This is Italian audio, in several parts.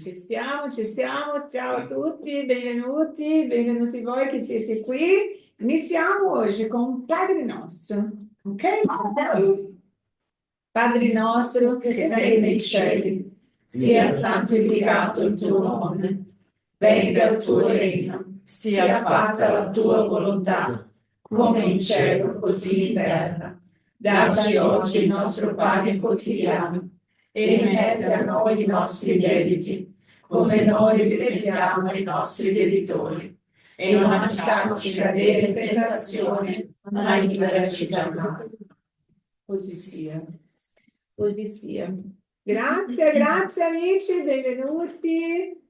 Ci siamo, ciao a tutti, benvenuti voi che siete qui. Iniziamo oggi con un Padre nostro, ok? Padre nostro che sei nei cieli, sia santificato il tuo nome, venga il tuo regno, sia fatta la tua volontà, come in cielo così in terra. Dacci oggi il nostro pane quotidiano e rimetti a noi i nostri debiti, come noi li rimettiamo ai nostri debitori. E non lasciarci cadere in tentazione, ma liberaci dal male. Così sia. Così sia. Grazie amici, benvenuti.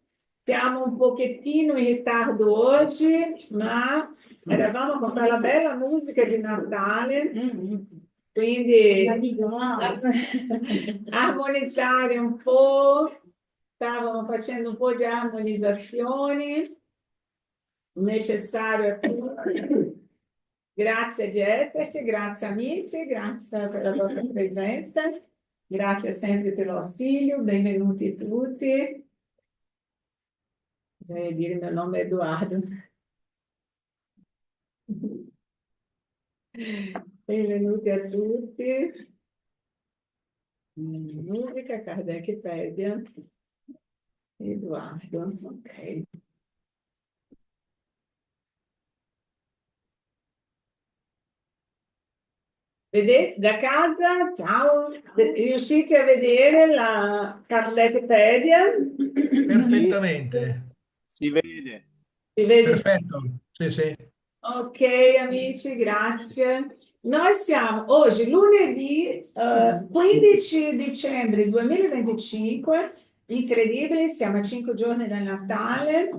Siamo un pochettino in ritardo oggi, ma eravamo con quella bella musica di Natale, quindi armonizzare un po', stavamo facendo un po' di armonizzazioni, necessario a tutti. Grazie di esserci, grazie amici, grazie per la vostra presenza, grazie sempre per l'ausilio, benvenuti tutti. Bisogna dire il mio nome è Edoardo. Benvenuti a tutti. Musica, Kardec-pedia. Edoardo, ok. Vedete da casa? Ciao, riuscite a vedere la Kardec-pedia? Perfettamente, Si vede. Si vede? perfetto, sì, sì. Ok, amici, grazie. Noi siamo oggi lunedì 15 dicembre 2025, incredibile, siamo a 5 giorni dal Natale.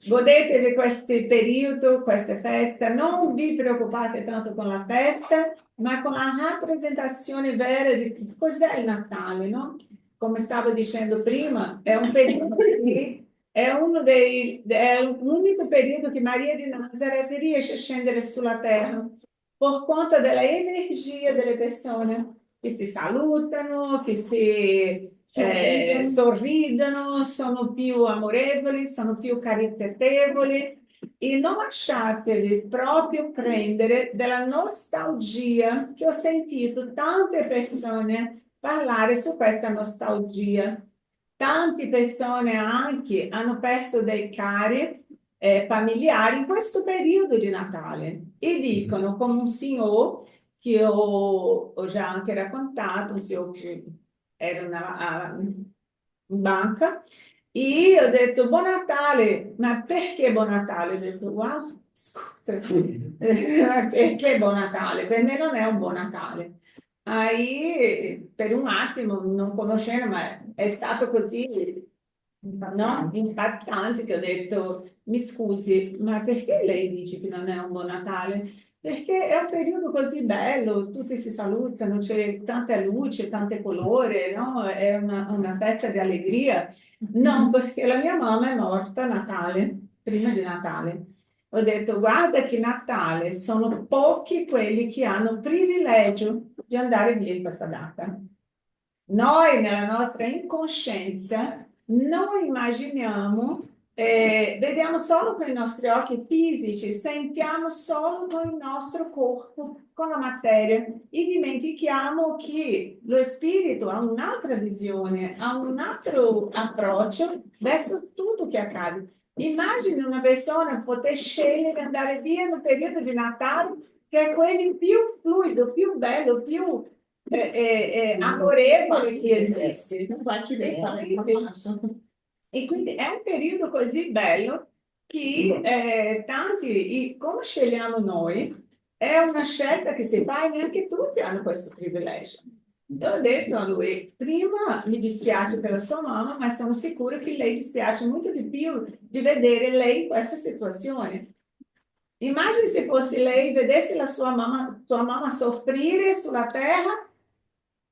Godetevi questo periodo, queste feste, non vi preoccupate tanto con la festa, ma con la rappresentazione vera di cos'è il Natale, no? Come stavo dicendo prima, è un periodo che è l'unico periodo che Maria di Nazareth riesce a scendere sulla terra per conta della energia delle persone che si salutano, che si sorridono, sono più amorevoli, sono più caritatevoli e non lasciatevi proprio prendere dalla nostalgia che ho sentito tante persone parlare su questa nostalgia. Tante persone anche hanno perso dei cari familiari in questo periodo di Natale e dicono, come un signore che ho già anche raccontato, un signore che era in banca, e io ho detto buon Natale, ma perché buon Natale? Ho detto wow, scusa, perché buon Natale? Per me non è un buon Natale. Aí, per un attimo, non conoscendo, ma è stato così, no? Impattante che ho detto, mi scusi, ma perché lei dice che non è un buon Natale? Perché è un periodo così bello, tutti si salutano, c'è tanta luce, tante colore, no? È una festa di allegria. No, perché la mia mamma è morta a Natale, prima di Natale. Ho detto, guarda che Natale sono pochi quelli che hanno il privilegio di andare via in questa data. Noi, nella nostra incoscienza, non immaginiamo, vediamo solo con i nostri occhi fisici, sentiamo solo con il nostro corpo, con la materia, e dimentichiamo che lo spirito ha un'altra visione, ha un altro approccio verso tutto che accade. Immagini una persona poter scegliere di andare via in un periodo di Natale che è quello più fluido, più bello, più amorevole che esiste. E quindi è un periodo così bello che tanti, come scegliamo noi, è una scelta che si fa e neanche tutti hanno questo privilegio. Io ho detto a lui, prima mi dispiace per la sua mamma, ma sono sicura che lei dispiace molto di più di vedere lei in questa situazione. Immagini se fosse lei, vedesse la tua mamma soffrire sulla terra,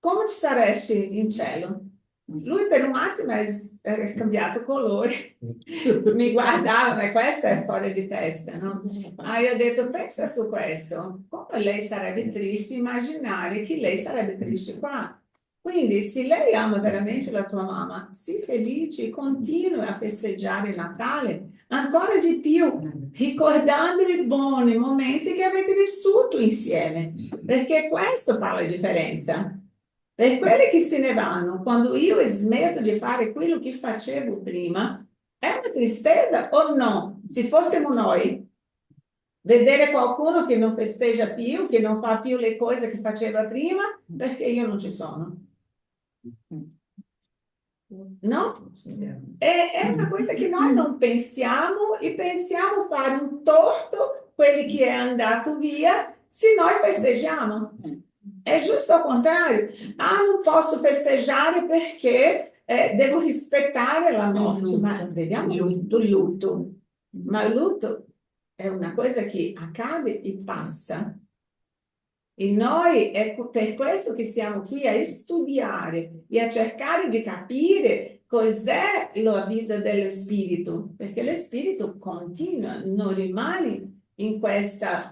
come ci saresti in cielo? Lui per un attimo è cambiato colore, mi guardava, ma questa è fuori di testa, no? Ah, io ho detto, pensa su questo, come lei sarebbe triste, immaginare che lei sarebbe triste qua. Quindi, se lei ama veramente la tua mamma, sii felice e continui a festeggiare il Natale ancora di più, ricordando i buoni momenti che avete vissuto insieme, perché questo fa la differenza. Per quelli che se ne vanno, quando io smetto di fare quello che facevo prima, è una tristezza o no? Se fossimo noi, vedere qualcuno che non festeggia più, che non fa più le cose che faceva prima, perché io non ci sono. No? È una cosa che noi non pensiamo e pensiamo fare un torto quelli che è andato via se noi festeggiamo. È giusto al contrario. Ah, non posso festeggiare perché devo rispettare la morte. Ma vediamo il lutto. Ma il lutto è una cosa che accade e passa. E noi è per questo che siamo qui a studiare e a cercare di capire cos'è la vita dello spirito, perché lo spirito continua, non rimane in questa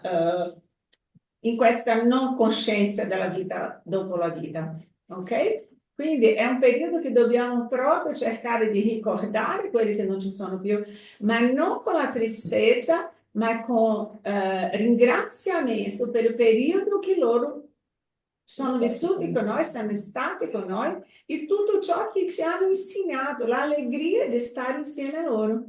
non coscienza della vita dopo la vita, ok? Quindi è un periodo che dobbiamo proprio cercare di ricordare quelli che non ci sono più, ma non con la tristezza, ma con ringraziamento per il periodo che loro sono vissuti con noi, sono stati con noi e tutto ciò che ci hanno insegnato, l'allegria di stare insieme a loro.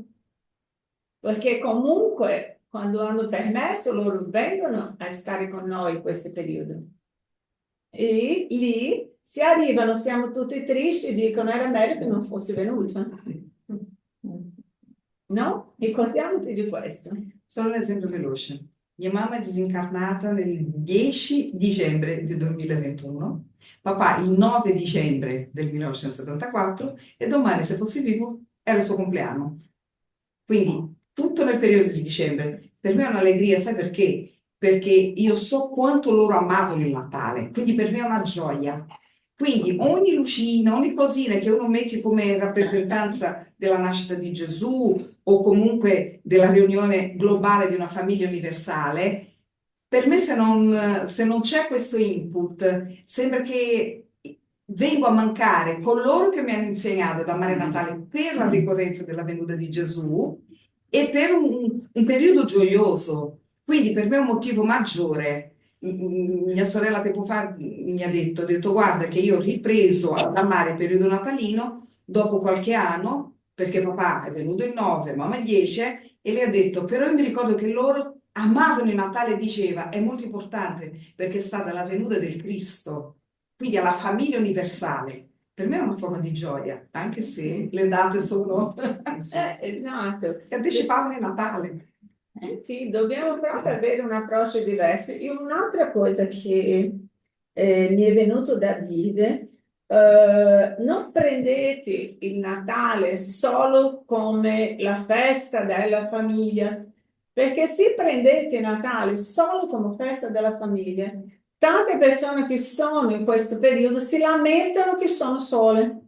Perché comunque, quando hanno permesso, loro vengono a stare con noi in questo periodo. E lì si arrivano, siamo tutti tristi e dicono era meglio che non fosse venuto. No? Ricordiamoci di questo. Solo un esempio veloce. Mia mamma è disincarnata nel 10 dicembre del 2021, papà il 9 dicembre del 1974 e domani, se fossi vivo, era il suo compleanno. Quindi tutto nel periodo di dicembre. Per me è un'allegria, sai perché? Perché io so quanto loro amavano il Natale, quindi per me è una gioia. Quindi ogni lucina, ogni cosina che uno mette come rappresentanza della nascita di Gesù o comunque della riunione globale di una famiglia universale, per me se non c'è questo input, sembra che vengo a mancare coloro che mi hanno insegnato ad amare Natale per la ricorrenza della venuta di Gesù e per un periodo gioioso. Quindi per me è un motivo maggiore. Mia sorella tempo fa mi ha detto, guarda che io ho ripreso ad amare il periodo natalino dopo qualche anno, perché papà è venuto il 9, mamma il 10, e le ha detto, però io mi ricordo che loro amavano il Natale, diceva, è molto importante perché è stata la venuta del Cristo, quindi alla famiglia universale. Per me è una forma di gioia, anche se le date sono Esatto. che anticipavano il Natale. Sì, dobbiamo proprio avere un approccio diverso. E un'altra cosa che mi è venuto da dire, non prendete il Natale solo come la festa della famiglia, perché se prendete il Natale solo come festa della famiglia, tante persone che sono in questo periodo si lamentano che sono sole.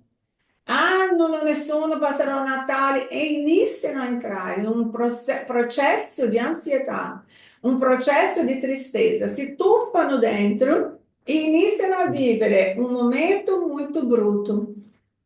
Ah, non nessuno passerà Natale e iniziano a entrare in un processo di ansietà, un processo di tristezza, si tuffano dentro e iniziano a vivere un momento molto brutto.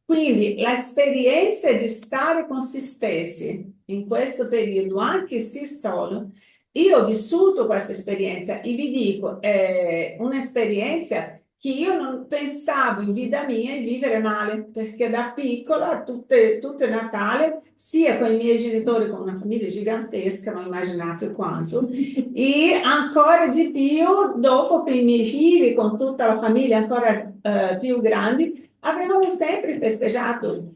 Quindi l'esperienza di stare con se stessi in questo periodo, anche se solo, io ho vissuto questa esperienza e vi dico, è un'esperienza che io non pensavo in vita mia di vivere male, perché da piccola, tutto Natale, sia con i miei genitori, con una famiglia gigantesca, non immaginate quanto, e ancora di più dopo con i miei figli, con tutta la famiglia ancora più grandi, avevamo sempre festeggiato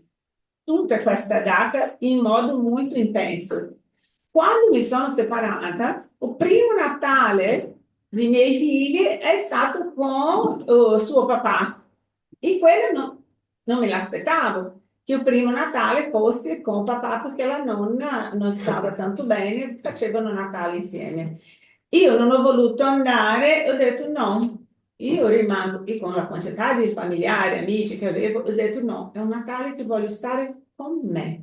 tutta questa data in modo molto intenso. Quando mi sono separata, il primo Natale dei miei figli è stato con suo papà e quello non me l'aspettavo che il primo Natale fosse con papà perché la nonna non stava tanto bene, facevano Natale insieme. Io non ho voluto andare, ho detto no, io rimango qui con la quantità di familiari, amici che avevo, ho detto no, è un Natale che voglio stare con me.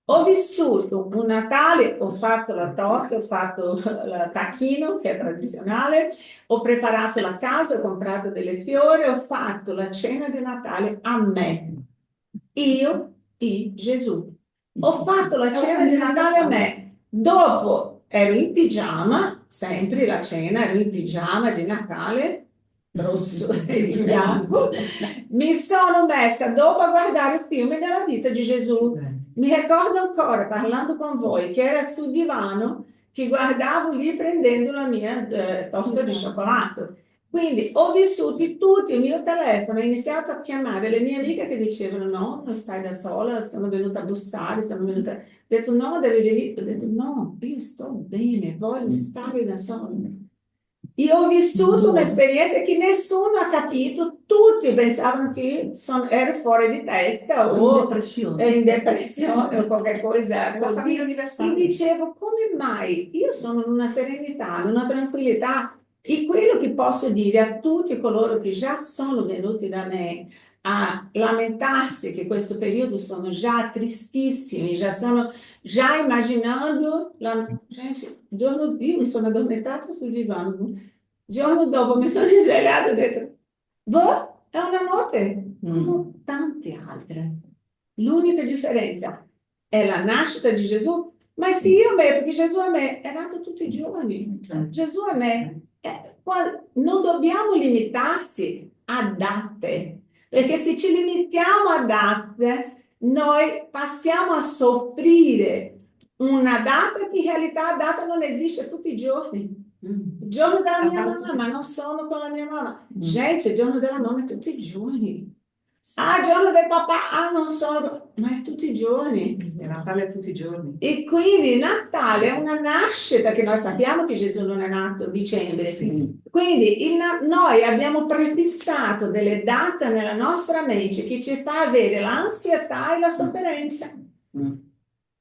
Ho vissuto un Natale, ho fatto la torta, ho fatto il tacchino, che è tradizionale, ho preparato la casa, ho comprato delle fiori, ho fatto la cena di Natale a me, io e Gesù. Ho fatto la cena di Natale a me. Dopo ero in pigiama, sempre la cena, ero in pigiama di Natale, rosso e di bianco. Mi sono messa dopo a guardare il film della vita di Gesù. Mi ricordo ancora, parlando con voi, che era sul divano, che guardavo lì prendendo la mia torta di cioccolato. Quindi ho vissuto tutti, il mio telefono, ho iniziato a chiamare le mie amiche che dicevano no, non stai da sola, sono venuta a bussare, sono venuta... Ho detto no, devi venire. Ho detto no, io sto bene, voglio stare da sola. Io ho vissuto un'esperienza che nessuno ha capito, tutti pensavano che ero fuori di testa o in depressione o qualche cosa La famiglia così. universale. E dicevo, come mai? Io sono in una serenità, in una tranquillità. E quello che posso dire a tutti coloro che già sono venuti da me a lamentarsi che questo periodo sono già tristissimi, già immaginando gente, io mi sono addormentata sul divano, il giorno dopo mi sono svegliata e ho detto, boh, è una notte, come tante altre. L'unica differenza è la nascita di Gesù, ma se io metto che Gesù a me è nato tutti i giorni, Gesù a me, non dobbiamo limitarsi a date, perché se ci limitiamo a date, noi passiamo a soffrire una data che in realtà data non esiste tutti i giorni. Il giorno della mia mamma, ma non sono con la mia mamma. Gente, il giorno della mamma è tutti i giorni. Ah, il giorno del papà, ah, non sono, ma è tutti i giorni. Il Natale è tutti i giorni. E quindi Natale è una nascita, che noi sappiamo che Gesù non è nato a dicembre. Sì. Quindi noi abbiamo prefissato delle date nella nostra mente che ci fa avere l'ansietà e la sofferenza.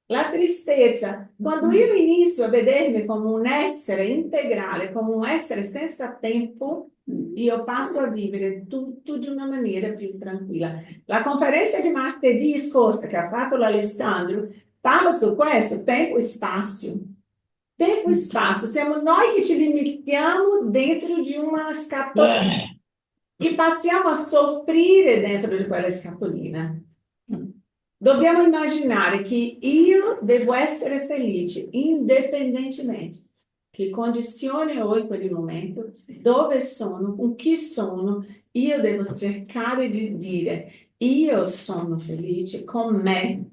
La tristezza. Quando io inizio a vedermi come un essere integrale, come un essere senza tempo, io passo a vivere tutto di una maniera più tranquilla. La conferenza di martedì scorsa che ha fatto l'Alessandro parla su questo, tempo e spazio. Tempo e spazio. Siamo noi che ci limitiamo dentro di una scatolina e passiamo a soffrire dentro di quella scatolina. Dobbiamo immaginare che io devo essere felice, indipendentemente che condizione ho in quel momento, dove sono, con chi sono, io devo cercare di dire, io sono felice con me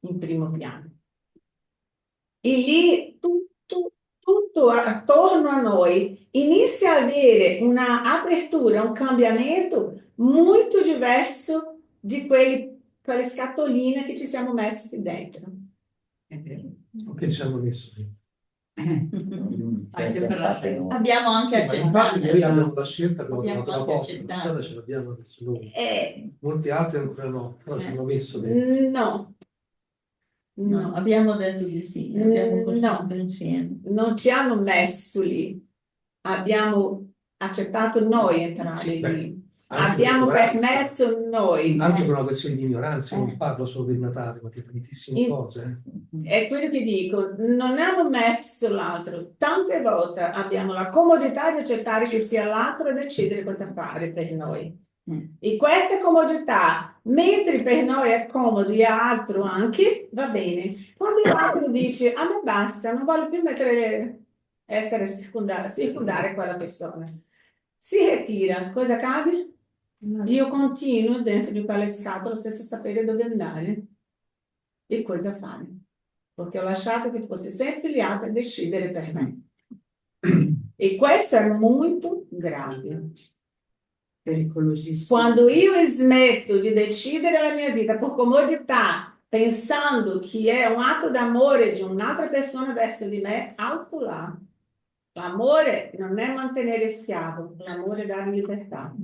in primo piano. E lì tutto attorno a noi inizia a avere una apertura, un cambiamento molto diverso di quelle scatoline che ci siamo messi dentro. È vero. O che ci hanno messo lì. Abbiamo anche Sì, ma infatti noi accettato. abbiamo la scelta, abbiamo Abbiamo trovato la anche porta, la accettato. strada ce l'abbiamo adesso noi. Molti altri ancora no, però ci hanno messo No. No, abbiamo detto di sì, abbiamo costruito insieme. Non ci hanno messo lì, abbiamo accettato noi entrare Sì, lì, anche abbiamo per ignoranza. permesso noi. Anche per una questione di ignoranza, non parlo solo del Natale, ma di tantissime In- cose. È quello che dico, non hanno messo l'altro. Tante volte abbiamo la comodità di accettare che sia l'altro a decidere cosa fare per noi. E questa comodità, mentre per noi è comodo e altro anche, va bene. Quando l'altro dice a me basta, non voglio più essere secondare quella persona, si ritira, cosa accade? Io continuo dentro di quella scatola senza sapere dove andare e cosa fare, perché ho lasciato che fosse sempre gli altri a decidere per me. E questo è molto grave. Pericolosissimo. Quando io smetto di decidere la mia vita per comodità, pensando che è un atto d'amore di un'altra persona verso di me, alto là. L'amore non è mantenere schiavo, l'amore è dare libertà.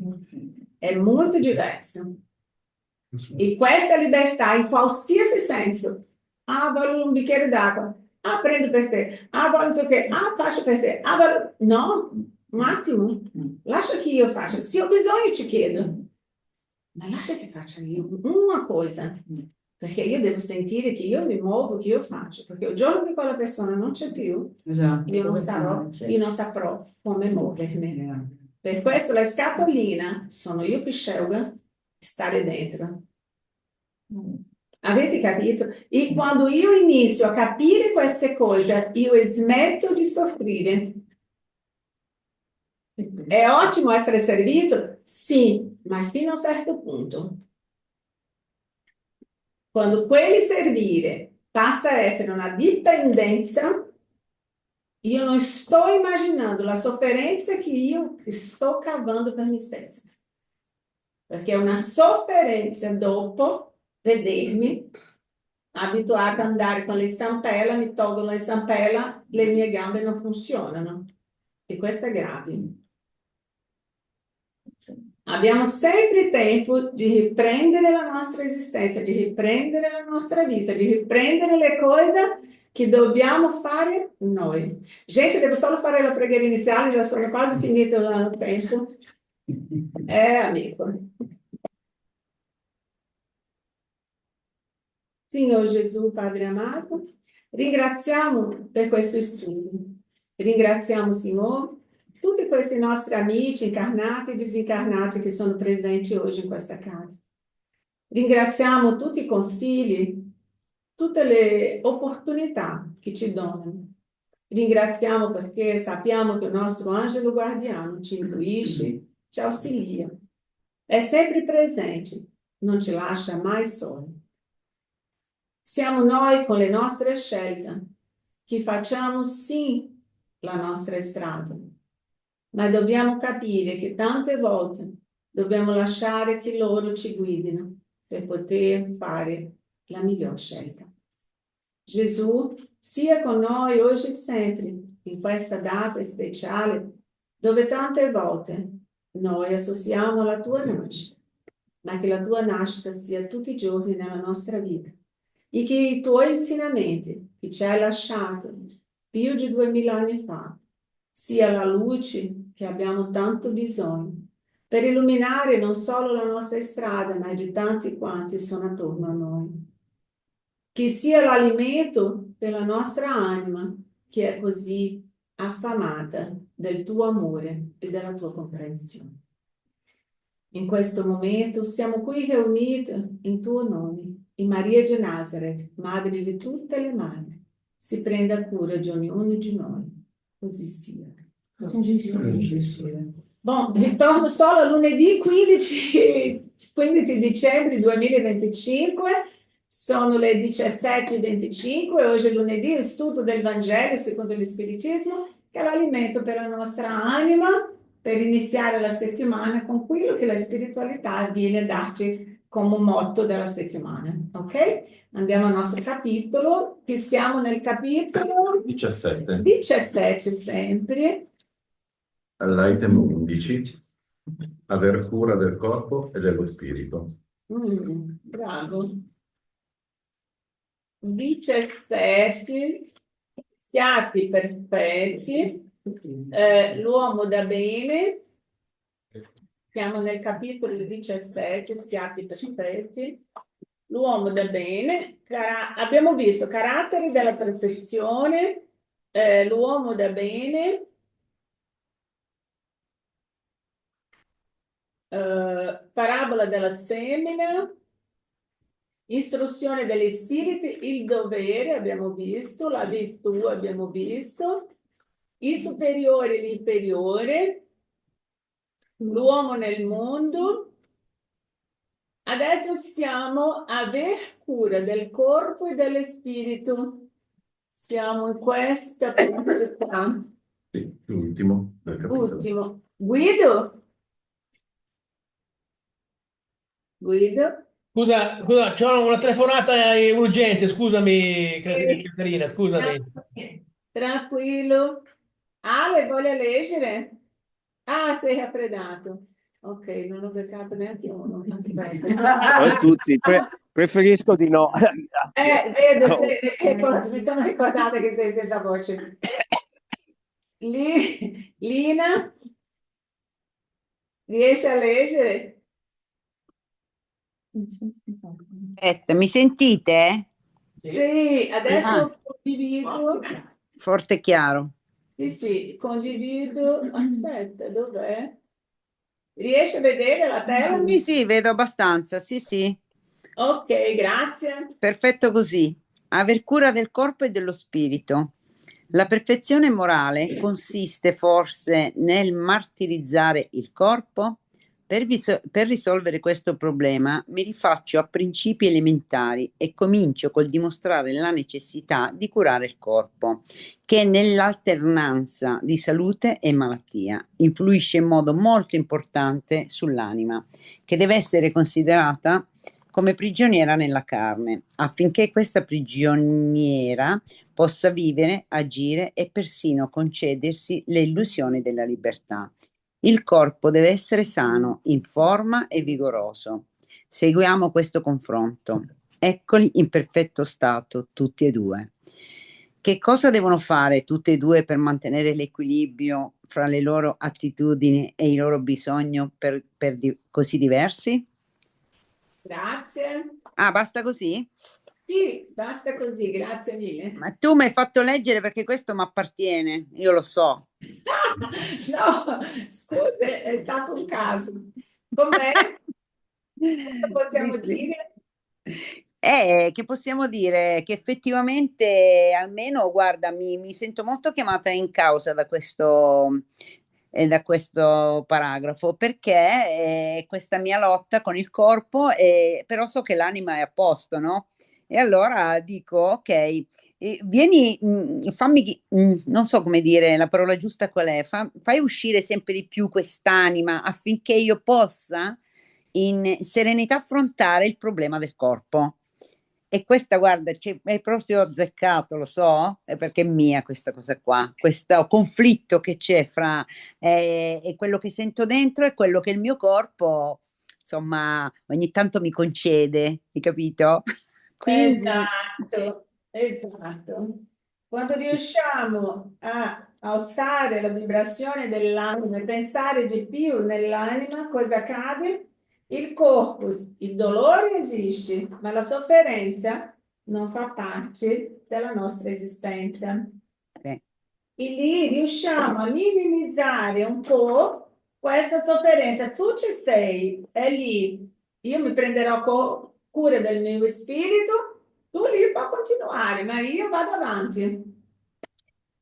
È molto diverso. E questa libertà, in qualsiasi senso, ah, voglio un bicchiere d'acqua, ah, prendo per te, ah, voglio so che, ah, faccio per te, ah, voglio... No, un attimo, lascia che io faccia. Se ho bisogno ci chiedo, ma lascia che faccia io una cosa. perché io devo sentire che io mi muovo, che io faccio, perché il giorno che quella persona non c'è più, Esatto. io non saprò come muovermi. Yeah. Per questo la scatolina sono io che scelgo stare dentro. Avete capito? E quando io inizio a capire queste cose, io smetto di soffrire. È ottimo essere servito? Sì, ma fino a un certo punto. Quando quel servire passa a essere una dipendenza, io non sto immaginando la sofferenza che io sto cavando per me stessa. Perché è una sofferenza dopo vedermi abituata ad andare con le stampelle, mi tolgo le stampelle, le mie gambe non funzionano. E questo è grave. Abbiamo sempre tempo di riprendere la nostra esistenza, di riprendere la nostra vita, di riprendere le cose che dobbiamo fare noi. Gente, devo solo fare la preghiera iniziale, già sono quasi finito il tempo. Amico. Signor Gesù, Padre amato, ringraziamo per questo studio. Ringraziamo, Signore, tutti questi nostri amici incarnati e disincarnati che sono presenti oggi in questa casa. Ringraziamo tutti i consigli, tutte le opportunità che ci donano. Ringraziamo perché sappiamo che il nostro angelo guardiano ci intuisce, ci auxilia, è sempre presente, non ci lascia mai soli. Siamo noi con le nostre scelte che facciamo sì la nostra strada, ma dobbiamo capire che tante volte dobbiamo lasciare che loro ci guidino per poter fare la miglior scelta. Gesù sia con noi oggi e sempre, in questa data speciale, dove tante volte noi associamo alla tua nascita, ma che la tua nascita sia tutti i giorni nella nostra vita e che i tuoi insegnamenti che ci hai lasciato più di 2000 anni fa sia la luce che abbiamo tanto bisogno per illuminare non solo la nostra strada, ma di tanti quanti sono attorno a noi. Che sia l'alimento per la nostra anima che è così affamata del tuo amore e della tua comprensione. In questo momento siamo qui riuniti in tuo nome, in Maria di Nazareth, Madre di tutte le madri. Si prenda cura di ognuno di noi. Così sia. Bon, ritorno solo lunedì 15 dicembre 2025. Sono le 17:25, oggi è lunedì, il studio del Vangelo secondo lo Spiritismo, che è l'alimento per la nostra anima, per iniziare la settimana con quello che la spiritualità viene a darci come motto della settimana. Ok? Andiamo al nostro capitolo, che siamo nel capitolo 17 sempre. All'item 11, aver cura del corpo e dello spirito. Bravo. 17, siate perfetti, l'uomo da bene, siamo nel capitolo 17, siate perfetti, l'uomo da bene, abbiamo visto caratteri della perfezione, l'uomo da bene, parabola della semina, istruzione degli spiriti, il dovere, abbiamo visto, la virtù, abbiamo visto, il superiore e l'inferiore, l'uomo nel mondo. Adesso stiamo a aver cura del corpo e dello spirito. Siamo in questa parte qua. Sì, l'ultimo del capitolo. Ultimo. Guido? Scusa, c'ho una telefonata urgente, scusami, Caterina, scusami. Tranquillo. Ale, voglia leggere? Ah, sei raffreddato. Ok, non ho beccato neanche uno. Aspetta. Ciao a tutti, preferisco di no. Vedo, Ciao. mi sono ricordata che sei stessa voce. Lina? Riesci a leggere? Aspetta, mi sentite? Sì, Ah, adesso condivido. forte e chiaro. Sì, condivido. Aspetta, dov'è? Riesci a vedere la tela? Sì, vedo abbastanza, sì. Ok, grazie. Perfetto così. Aver cura del corpo e dello spirito. La perfezione morale consiste forse nel martirizzare il corpo? Per risolvere questo problema mi rifaccio a principi elementari e comincio col dimostrare la necessità di curare il corpo, che nell'alternanza di salute e malattia influisce in modo molto importante sull'anima, che deve essere considerata come prigioniera nella carne, affinché questa prigioniera possa vivere, agire e persino concedersi le illusioni della libertà. Il corpo deve essere sano, in forma e vigoroso. Seguiamo questo confronto. Eccoli in perfetto stato, tutti e due. Che cosa devono fare tutti e due per mantenere l'equilibrio fra le loro attitudini e i loro bisogni così diversi? Grazie. Ah, basta così? Sì, basta così, grazie mille. Ma tu mi hai fatto leggere perché questo mi appartiene, io lo so. No, scusa, è stato un caso. Com'è? Cosa Sì, possiamo sì. dire? Che possiamo dire? Che effettivamente, almeno, guarda, mi sento molto chiamata in causa da questo paragrafo, perché questa mia lotta con il corpo, però so che l'anima è a posto, no? E allora dico, ok, vieni, non so come dire, la parola giusta qual è, fai uscire sempre di più quest'anima affinché io possa in serenità affrontare il problema del corpo. E questa, guarda, è proprio azzeccato, lo so, è perché è mia questa cosa qua, questo conflitto che c'è fra quello che sento dentro e quello che il mio corpo, insomma, ogni tanto mi concede, hai capito? Quindi, Esatto, esatto. Quando riusciamo a alzare la vibrazione dell'anima e pensare di più nell'anima, cosa accade? Il corpo, il dolore esiste, ma la sofferenza non fa parte della nostra esistenza. sì. E lì riusciamo a minimizzare un po' questa sofferenza. Tu ci sei, è lì. Io mi prenderò cura del mio spirito, tu lì puoi continuare, ma io vado avanti.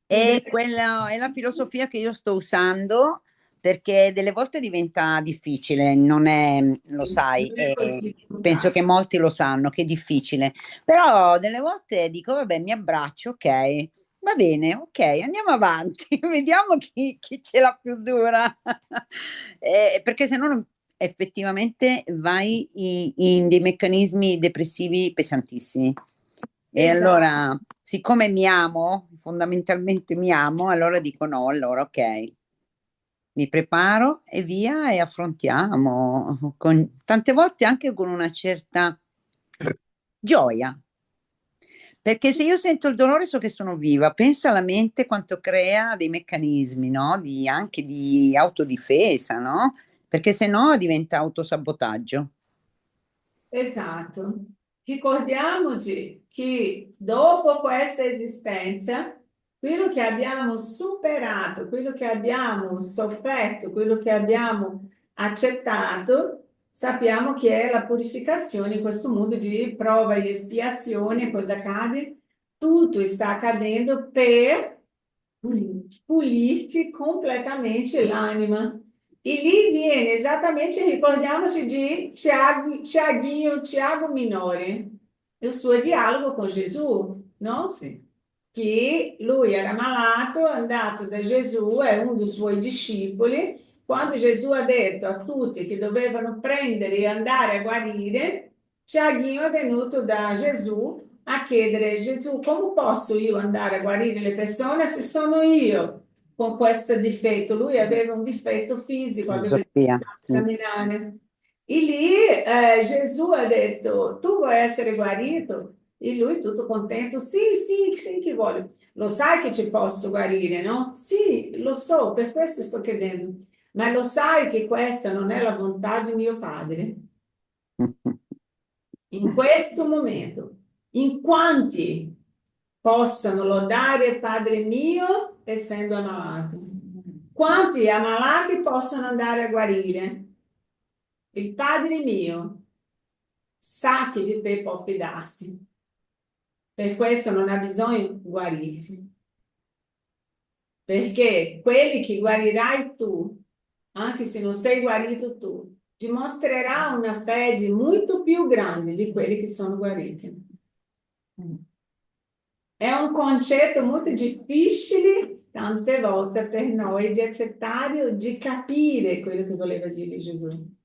E quella è la filosofia che io sto usando perché delle volte diventa difficile, non è, lo sai, Non è e così penso che scontato. molti lo sanno che è difficile, però delle volte dico, vabbè, mi abbraccio, ok, va bene, ok, andiamo avanti, vediamo chi ce l'ha più dura, perché se no effettivamente vai in dei meccanismi depressivi pesantissimi. E Esatto. allora, siccome mi amo, fondamentalmente mi amo, allora dico no, allora ok, mi preparo e via e affrontiamo, tante volte anche con una certa gioia. Perché se io sento il dolore so che sono viva, pensa alla mente quanto crea dei meccanismi, no? Anche di autodifesa, no? Perché se no diventa autosabotaggio. Esatto. Ricordiamoci che dopo questa esistenza, quello che abbiamo superato, quello che abbiamo sofferto, quello che abbiamo accettato, sappiamo che è la purificazione in questo mondo di prova e espiazione. Cosa accade? Tutto sta accadendo per pulirci completamente l'anima. E lì viene esattamente, ricordiamoci di Tiaguinho Minore, il suo dialogo con Gesù, no? Sì. Che lui era malato, è andato da Gesù, è uno dei suoi discepoli. Quando Gesù ha detto a tutti che dovevano prendere e andare a guarire, Tiaguinho è venuto da Gesù a chiedere: Gesù, come posso io andare a guarire le persone se sono io con questo difetto? Lui aveva un difetto fisico, aveva Filosofia. difficoltà a camminare. E lì Gesù ha detto: tu vuoi essere guarito? E lui tutto contento: sì, sì, sì, che voglio. Lo sai che ci posso guarire, no? Sì, lo so, per questo sto chiedendo. Ma lo sai che questa non è la volontà di mio padre? in questo momento, in quanti possono lodare Padre mio essendo ammalato? Quanti ammalati possono andare a guarire? Il Padre mio sa che di te può fidarsi, per questo non ha bisogno di guarirti, perché quelli che guarirai tu, anche se non sei guarito tu, dimostrerà una fede molto più grande di quelli che sono guariti. È un concetto molto difficile tante volte per noi di accettare o di capire quello che voleva dire Gesù.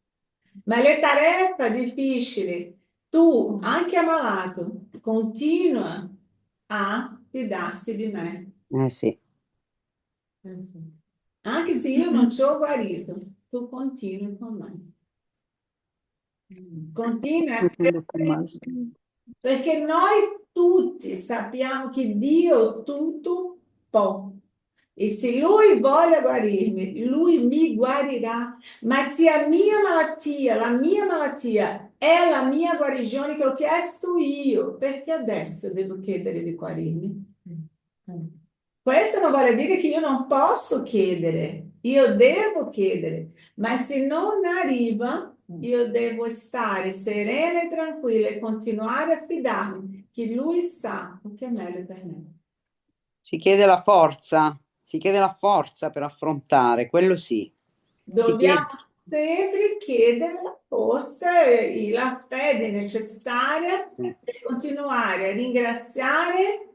Ma le tarefa difficili, tu, anche ammalato, continua a fidarsi di me. Sì. Anche se io non ci ho guarito, tu continui con me. Continua, perché noi tutti sappiamo che Dio tutto può. E se Lui vuole guarirmi, Lui mi guarirà. Ma se la mia malattia è la mia guarigione che ho chiesto io, perché adesso devo chiedere di guarirmi? Questo non vuole dire che io non posso chiedere, io devo chiedere, ma se non arriva, io devo stare serena e tranquilla e continuare a fidarmi che Lui sa o che è meglio per me. Si chiede la forza per affrontare, quello sì. Dobbiamo sempre chiedere la forza e la fede necessaria per continuare a ringraziare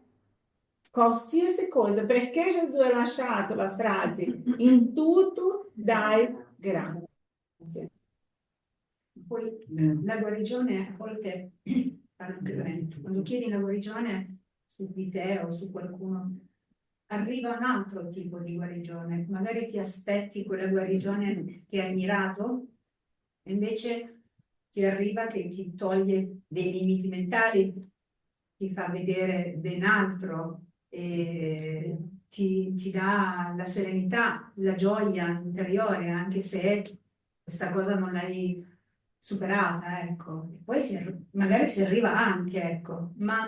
qualsiasi cosa, perché Gesù ha lasciato la frase in tutto dai grazie. Poi la guarigione a volte, quando chiedi la guarigione su di te o su qualcuno, arriva un altro tipo di guarigione. Magari ti aspetti quella guarigione che hai mirato, e invece ti arriva che ti toglie dei limiti mentali, ti fa vedere ben altro, e ti dà la serenità, la gioia interiore, anche se questa cosa non l'hai superata, ecco. E poi magari si arriva anche, ecco, ma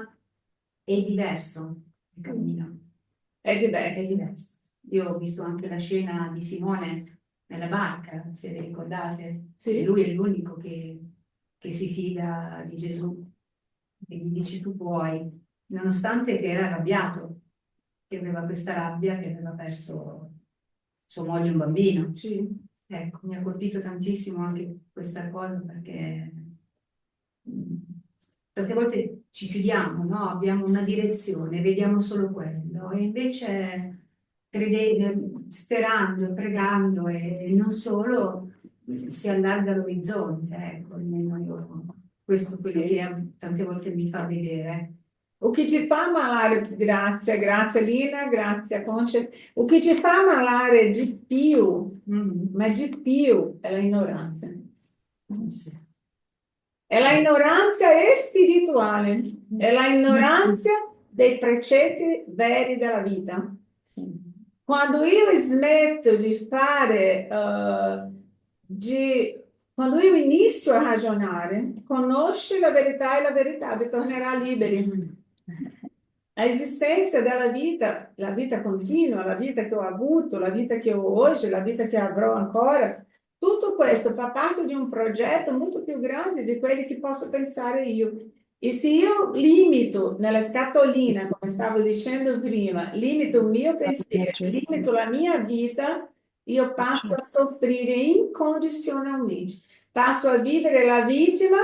è diverso il cammino. È diverso. È diverso. Io ho visto anche la scena di Simone nella barca, se vi ricordate. Sì. Lui è l'unico che si fida di Gesù, che gli dice tu puoi, nonostante che era arrabbiato, che aveva questa rabbia, che aveva perso sua moglie e un bambino. Sì. Ecco, mi ha colpito tantissimo anche questa cosa, perché tante volte ci chiudiamo, no? Abbiamo una direzione, vediamo solo quello, e invece sperando, pregando e non solo, si allarga l'orizzonte, ecco, questo è quello che tante volte mi fa vedere. O che ci fa ammalare, grazie Lina, grazie Conce, o che ci fa ammalare di più, ma di più è l'ignoranza. Sì. È la ignoranza spirituale, è la ignoranza dei precetti veri della vita. Quando io smetto di fare, quando io inizio a ragionare, conosci la verità e la verità vi tornerà liberi. La esistenza della vita, la vita continua, la vita che ho avuto, la vita che ho oggi, la vita che avrò ancora, tutto questo fa parte di un progetto molto più grande di quelli che posso pensare io. E se io limito nella scatolina, come stavo dicendo prima, limito il mio pensiero, limito la mia vita, io passo a soffrire incondizionalmente. Passo a vivere la vittima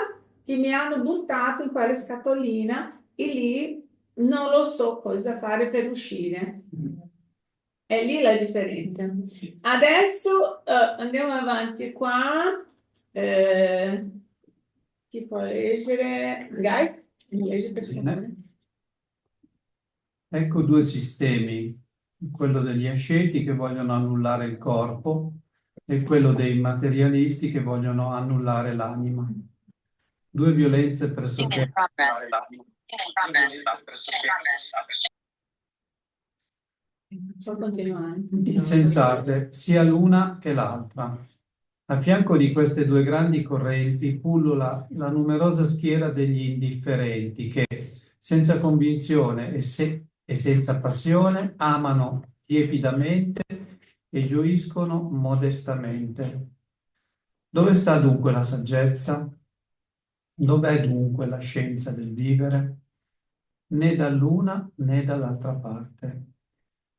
che mi hanno buttato in quella scatolina e lì non lo so cosa fare per uscire. È lì la differenza. Adesso andiamo avanti qua. Chi può leggere? Guy? Leggi per favore. Ecco due sistemi, quello degli asceti che vogliono annullare il corpo e quello dei materialisti che vogliono annullare l'anima. Due violenze pressoché... Sto continuando. insensate, sia l'una che l'altra. A fianco di queste due grandi correnti pullula la numerosa schiera degli indifferenti che, senza convinzione e senza passione, amano tiepidamente e gioiscono modestamente. Dove sta dunque la saggezza? Dov'è dunque la scienza del vivere? Né dall'una né dall'altra parte.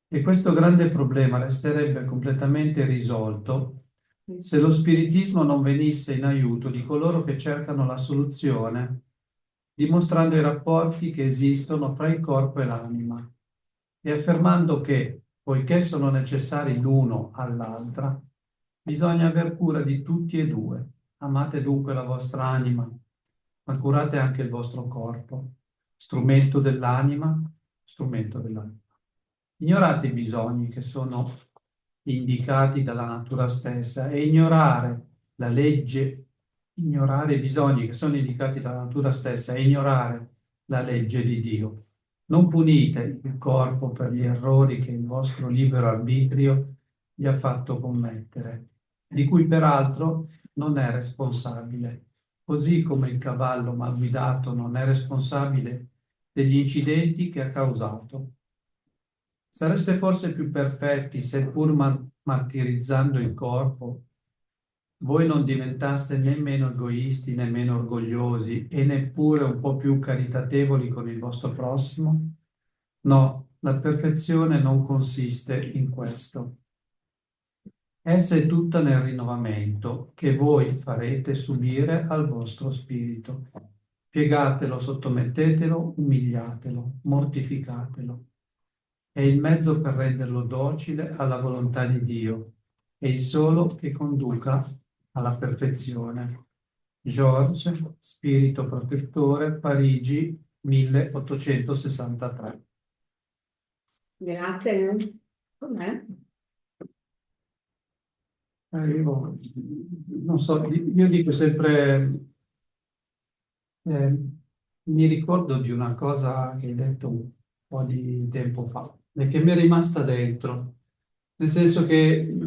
E questo grande problema resterebbe completamente risolto se lo spiritismo non venisse in aiuto di coloro che cercano la soluzione, dimostrando i rapporti che esistono fra il corpo e l'anima e affermando che, poiché sono necessari l'uno all'altra, bisogna aver cura di tutti e due. Amate dunque la vostra anima, ma curate anche il vostro corpo, strumento dell'anima, strumento dell'anima. Ignorate i bisogni che sono indicati dalla natura stessa e ignorare la legge, ignorare i bisogni che sono indicati dalla natura stessa e ignorare la legge di Dio. Non punite il corpo per gli errori che il vostro libero arbitrio gli ha fatto commettere, di cui peraltro non è responsabile, così come il cavallo mal guidato non è responsabile degli incidenti che ha causato. Sareste forse più perfetti se pur martirizzando il corpo, voi non diventaste nemmeno egoisti, nemmeno orgogliosi e neppure un po' più caritatevoli con il vostro prossimo? No, la perfezione non consiste in questo. Essa è tutta nel rinnovamento che voi farete subire al vostro spirito. Piegatelo, sottomettetelo, umiliatelo, mortificatelo. È il mezzo per renderlo docile alla volontà di Dio e il solo che conduca alla perfezione. Georges, Spirito Protettore, Parigi, 1863. Grazie. Com'è? Io non so, io dico sempre, mi ricordo di una cosa che hai detto un po' di tempo fa e che mi è rimasta dentro, nel senso che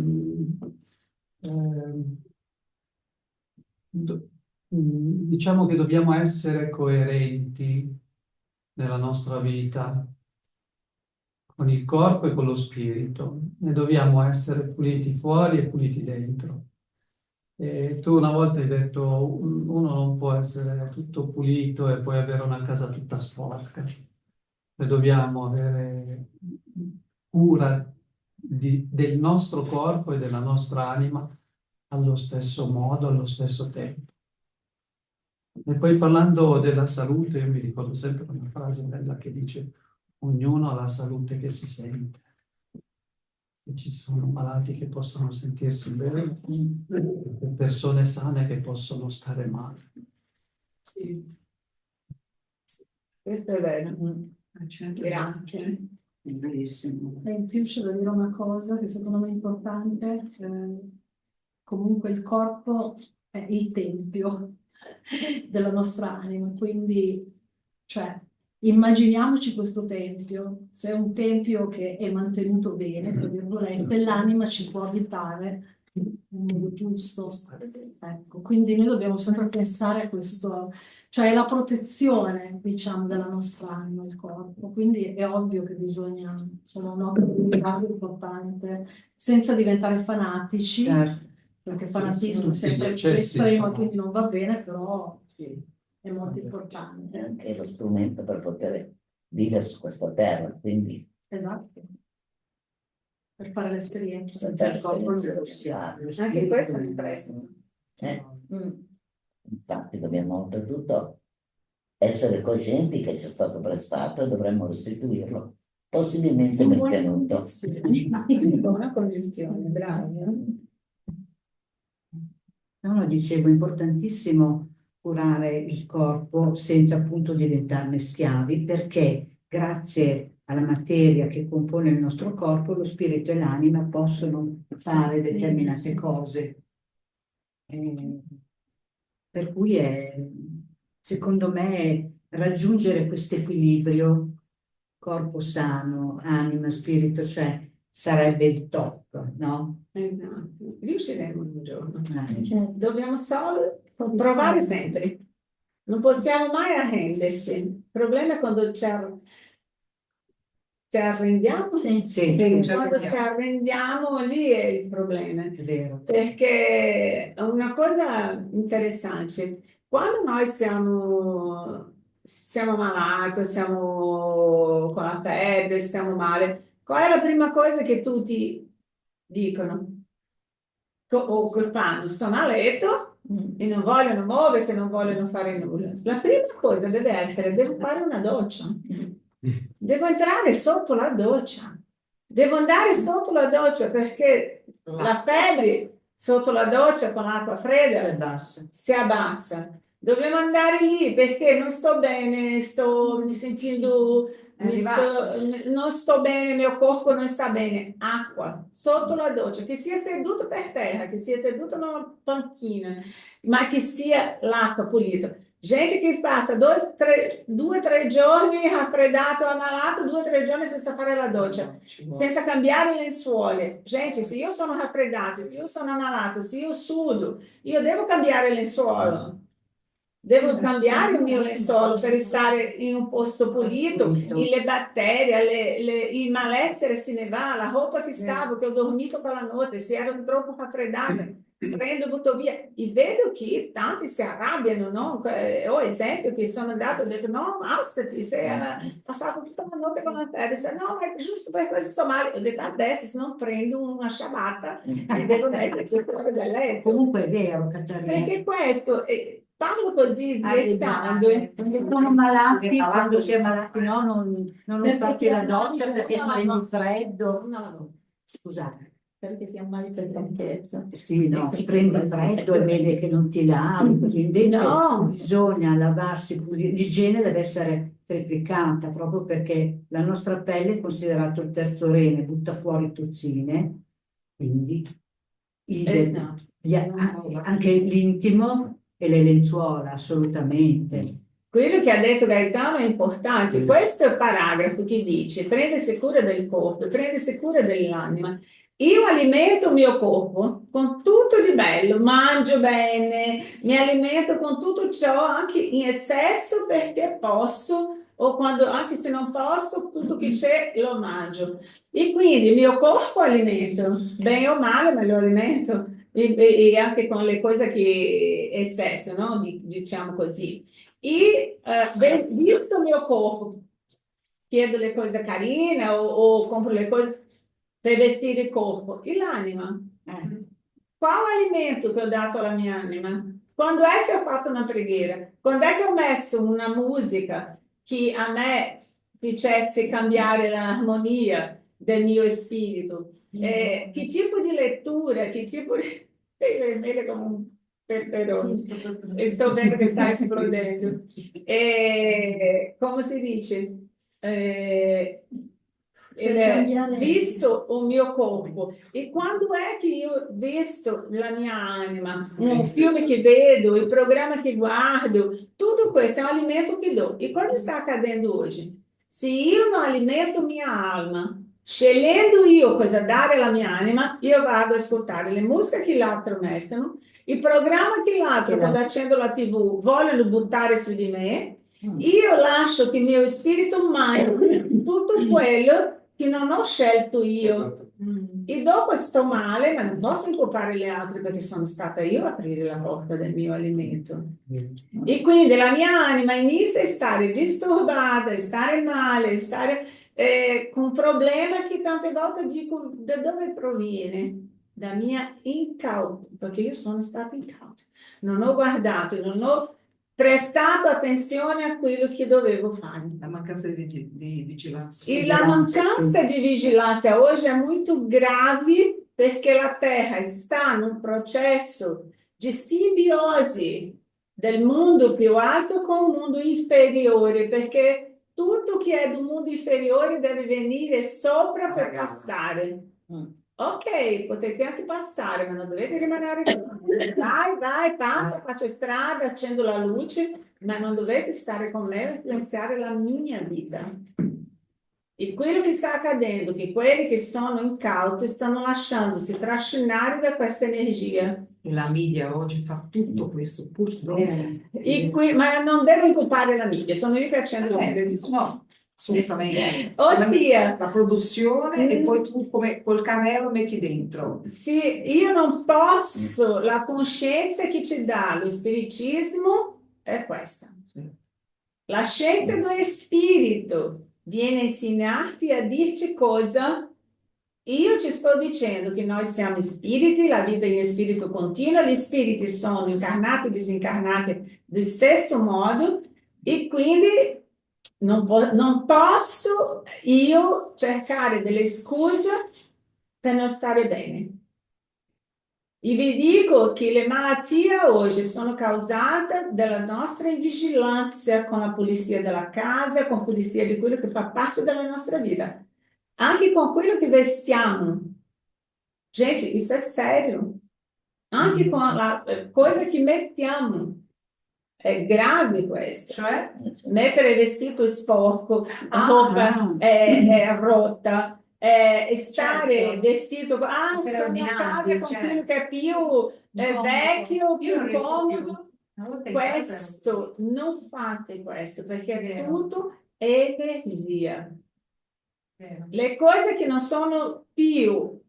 diciamo che dobbiamo essere coerenti nella nostra vita con il corpo e con lo spirito, e dobbiamo essere puliti fuori e puliti dentro. E tu una volta hai detto, uno non può essere tutto pulito e poi avere una casa tutta sporca. E dobbiamo avere cura del nostro corpo e della nostra anima allo stesso modo, allo stesso tempo. E poi parlando della salute, io mi ricordo sempre una frase bella che dice: ognuno ha la salute che si sente. E ci sono malati che possono sentirsi bene e persone sane che possono stare male. Sì. Questo è vero. Grazie. Bellissimo. E in più c'è da dire una cosa che secondo me è importante, comunque il corpo è il tempio della nostra anima, quindi cioè, immaginiamoci questo tempio, se è un tempio che è mantenuto bene, tra virgolette, l'anima ci può abitare in modo giusto. Ecco, quindi noi dobbiamo sempre pensare a questo, cioè la protezione, diciamo, della nostra anima, il corpo. Quindi è ovvio che bisogna, insomma, un occhio di riguardo importante, senza diventare fanatici, perché fanatismo è sempre estremo, quindi non va bene, però è molto importante. È anche lo strumento per poter vivere su questa terra, quindi Esatto. Per fare l'esperienza. anche questo è presto. Infatti dobbiamo oltretutto essere coscienti che ci è stato prestato e dovremmo restituirlo, possibilmente mantenuto. Buona cognizione, bravo. No, dicevo, è importantissimo curare il corpo senza appunto diventarne schiavi, perché grazie alla materia che compone il nostro corpo, lo spirito e l'anima possono fare determinate cose. Per cui secondo me, raggiungere questo equilibrio, corpo sano, anima, spirito, cioè sarebbe il top, no? Esatto. Riusciremo un giorno. Certo. Dobbiamo solo provare sempre. Non possiamo mai arrendersi. Il problema è quando ci arrendiamo. Sì, Quando ci arrendiamo, lì è il problema. è vero. Perché è una cosa interessante, quando noi siamo malati, siamo con la febbre, stiamo male, qual è la prima cosa che tutti dicono? O che fanno? Sono a letto e non vogliono muoversi, non vogliono fare nulla. La prima cosa deve essere, devo fare una doccia. Devo entrare sotto la doccia. Devo andare sotto la doccia perché la febbre sotto la doccia con l'acqua fredda si abbassa. Dobbiamo andare lì perché non sto bene, non sto bene, il mio corpo non sta bene. Acqua sotto la doccia, che sia seduto per terra, che sia seduto in una panchina, ma che sia l'acqua pulita. Gente che passa 2-3 giorni raffreddato, ammalato, 2-3 giorni senza fare la doccia, senza cambiare le lenzuola. Gente, se io sono raffreddato, se io sono ammalato, se io sudo, io devo cambiare il lenzuolo. Devo cambiare il mio lenzuolo per stare in un posto pulito, le batterie, il malessere se ne va, la roupa che stavo, che ho dormito per la notte, se ero troppo raffreddata, prendo e butto via. E vedo che tanti si arrabbiano, no? Ho esempio che sono andato e ho detto, no, alzati, sei passato tutta la notte con la febbre, no, ma è giusto per questo sto male. Ho detto, adesso se non prendo una sciabatta e devo metterci fuori dal letto. Comunque è vero, Caterina. Perché questo... Parlo così, svettando. Quando sono malati, quando si è malati, no, non fate la doccia perché prendi freddo. No. Scusate. Perché ti ammali per stanchezza. Sì, no, prendi freddo, è meglio che non ti lavi, così invece bisogna lavarsi pulire. L'igiene deve essere triplicata proprio perché la nostra pelle è considerato il terzo rene, butta fuori tossine, quindi anche l'intimo e le lenzuola, assolutamente. Quello che ha detto Gaetano è importante. Questo è il paragrafo che dice: prendersi cura del corpo, prendersi cura dell'anima. Io alimento il mio corpo con tutto di bello, mangio bene, mi alimento con tutto ciò anche in eccesso perché posso, o quando anche se non posso, tutto che c'è lo mangio. E quindi il mio corpo alimento, bene o male, ma lo alimento. E anche con le cose che eccesso, no? Diciamo così. E visto il mio corpo, chiedo le cose carine o compro le cose per vestire il corpo. E l'anima? Qual alimento che ho dato alla mia anima? Quando è che ho fatto una preghiera? Quando è che ho messo una musica che a me facesse cambiare l'armonia del mio spirito? Che tipo di lettura? Che tipo di... Sei vermelha come un peperone. Sto vendo che sta esplodendo. Come si dice? Visto il mio corpo, e quando è che io vesto la mia anima, un film che vedo, il programma che guardo, tutto questo è un alimento che do. E cosa sta accadendo oggi? Se io non alimento mia alma, scegliendo io cosa dare alla mia anima, io vado ad ascoltare le musiche che l'altro mettono, il programma che l'altro, quando accendo la TV, vogliono buttare su di me. Io lascio che il mio spirito mangi tutto quello che non ho scelto io. Esatto. E dopo sto male, ma non posso incolpare le altre perché sono stata io a aprire la porta del mio alimento. E quindi la mia anima inizia a stare disturbata, a stare male, a stare con un problema che tante volte dico da dove proviene? Da mia incauta, perché io sono stata incauta. Non ho guardato, non ho prestato attenzione a quello che dovevo fare. La mancanza di vigilanza. E la mancanza di vigilanza oggi è molto grave perché la Terra sta in un processo di simbiosi del mondo più alto con un mondo inferiore, perché tutto che è del mondo inferiore deve venire sopra per passare. Ok, potete anche passare, ma non dovete rimanere qui. Vai, passa, faccio strada, accendo la luce, ma non dovete stare con me e influenzare la mia vita. E quello che sta accadendo è che quelli che sono incauti stanno lasciandosi trascinare da questa energia. La media oggi fa tutto questo, purtroppo. Ma non devo incolpare la media, sono io che accendo la televisione. No, assolutamente. Ossia, La produzione e poi tu come col carrello metti dentro. sì, io non posso, la coscienza che ti dà lo spiritismo è questa. La scienza dello spirito viene a insegnarti a dirti cosa. Io ci sto dicendo che noi siamo spiriti, la vita in spirito continua, gli spiriti sono incarnati e disincarnati dello stesso modo e quindi non posso io cercare delle scuse per non stare bene. E vi dico che le malattie oggi sono causate dalla nostra invigilanza con la pulizia della casa, con la pulizia di quello che fa parte della nostra vita. Anche con quello che vestiamo. Gente, isso è serio. Anche con la cosa che mettiamo. È grave questo. Cioè? Mettere vestito sporco, roupa rotta, stare vestito sono in casa con quello che è più vecchio, più comodo. Questo, non fate questo perché è tutto energia. Le cose che non sono più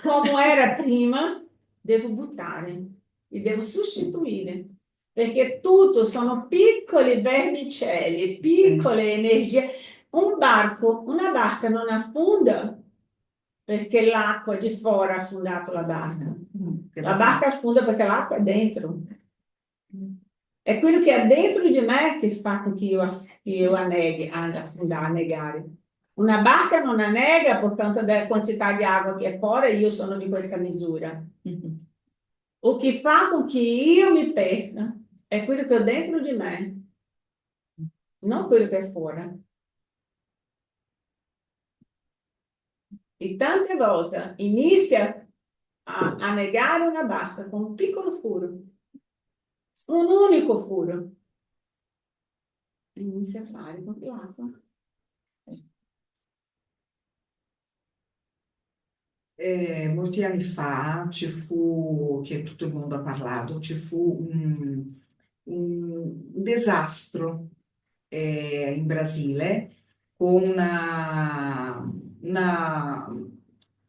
come era prima, devo buttare, li devo sostituire, perché tutto sono piccoli vermicelli, piccole energie. Una barca non affonda perché l'acqua di fuori ha affondato la barca. La barca affonda perché l'acqua è dentro. È quello che è dentro di me che fa con che io anneghi, annegare. Una barca non annega per tanto della quantità di acqua che è fuori, io sono di questa misura. O che fa con che io mi perda è quello che ho dentro di me, non quello che è fuori. E tante volte inizia a negare una barca con un piccolo furo, un unico furo. E inizia a fare con l'acqua. Molti anni fa ci fu, che tutto il mondo ha parlato, ci fu un disastro in Brasile con una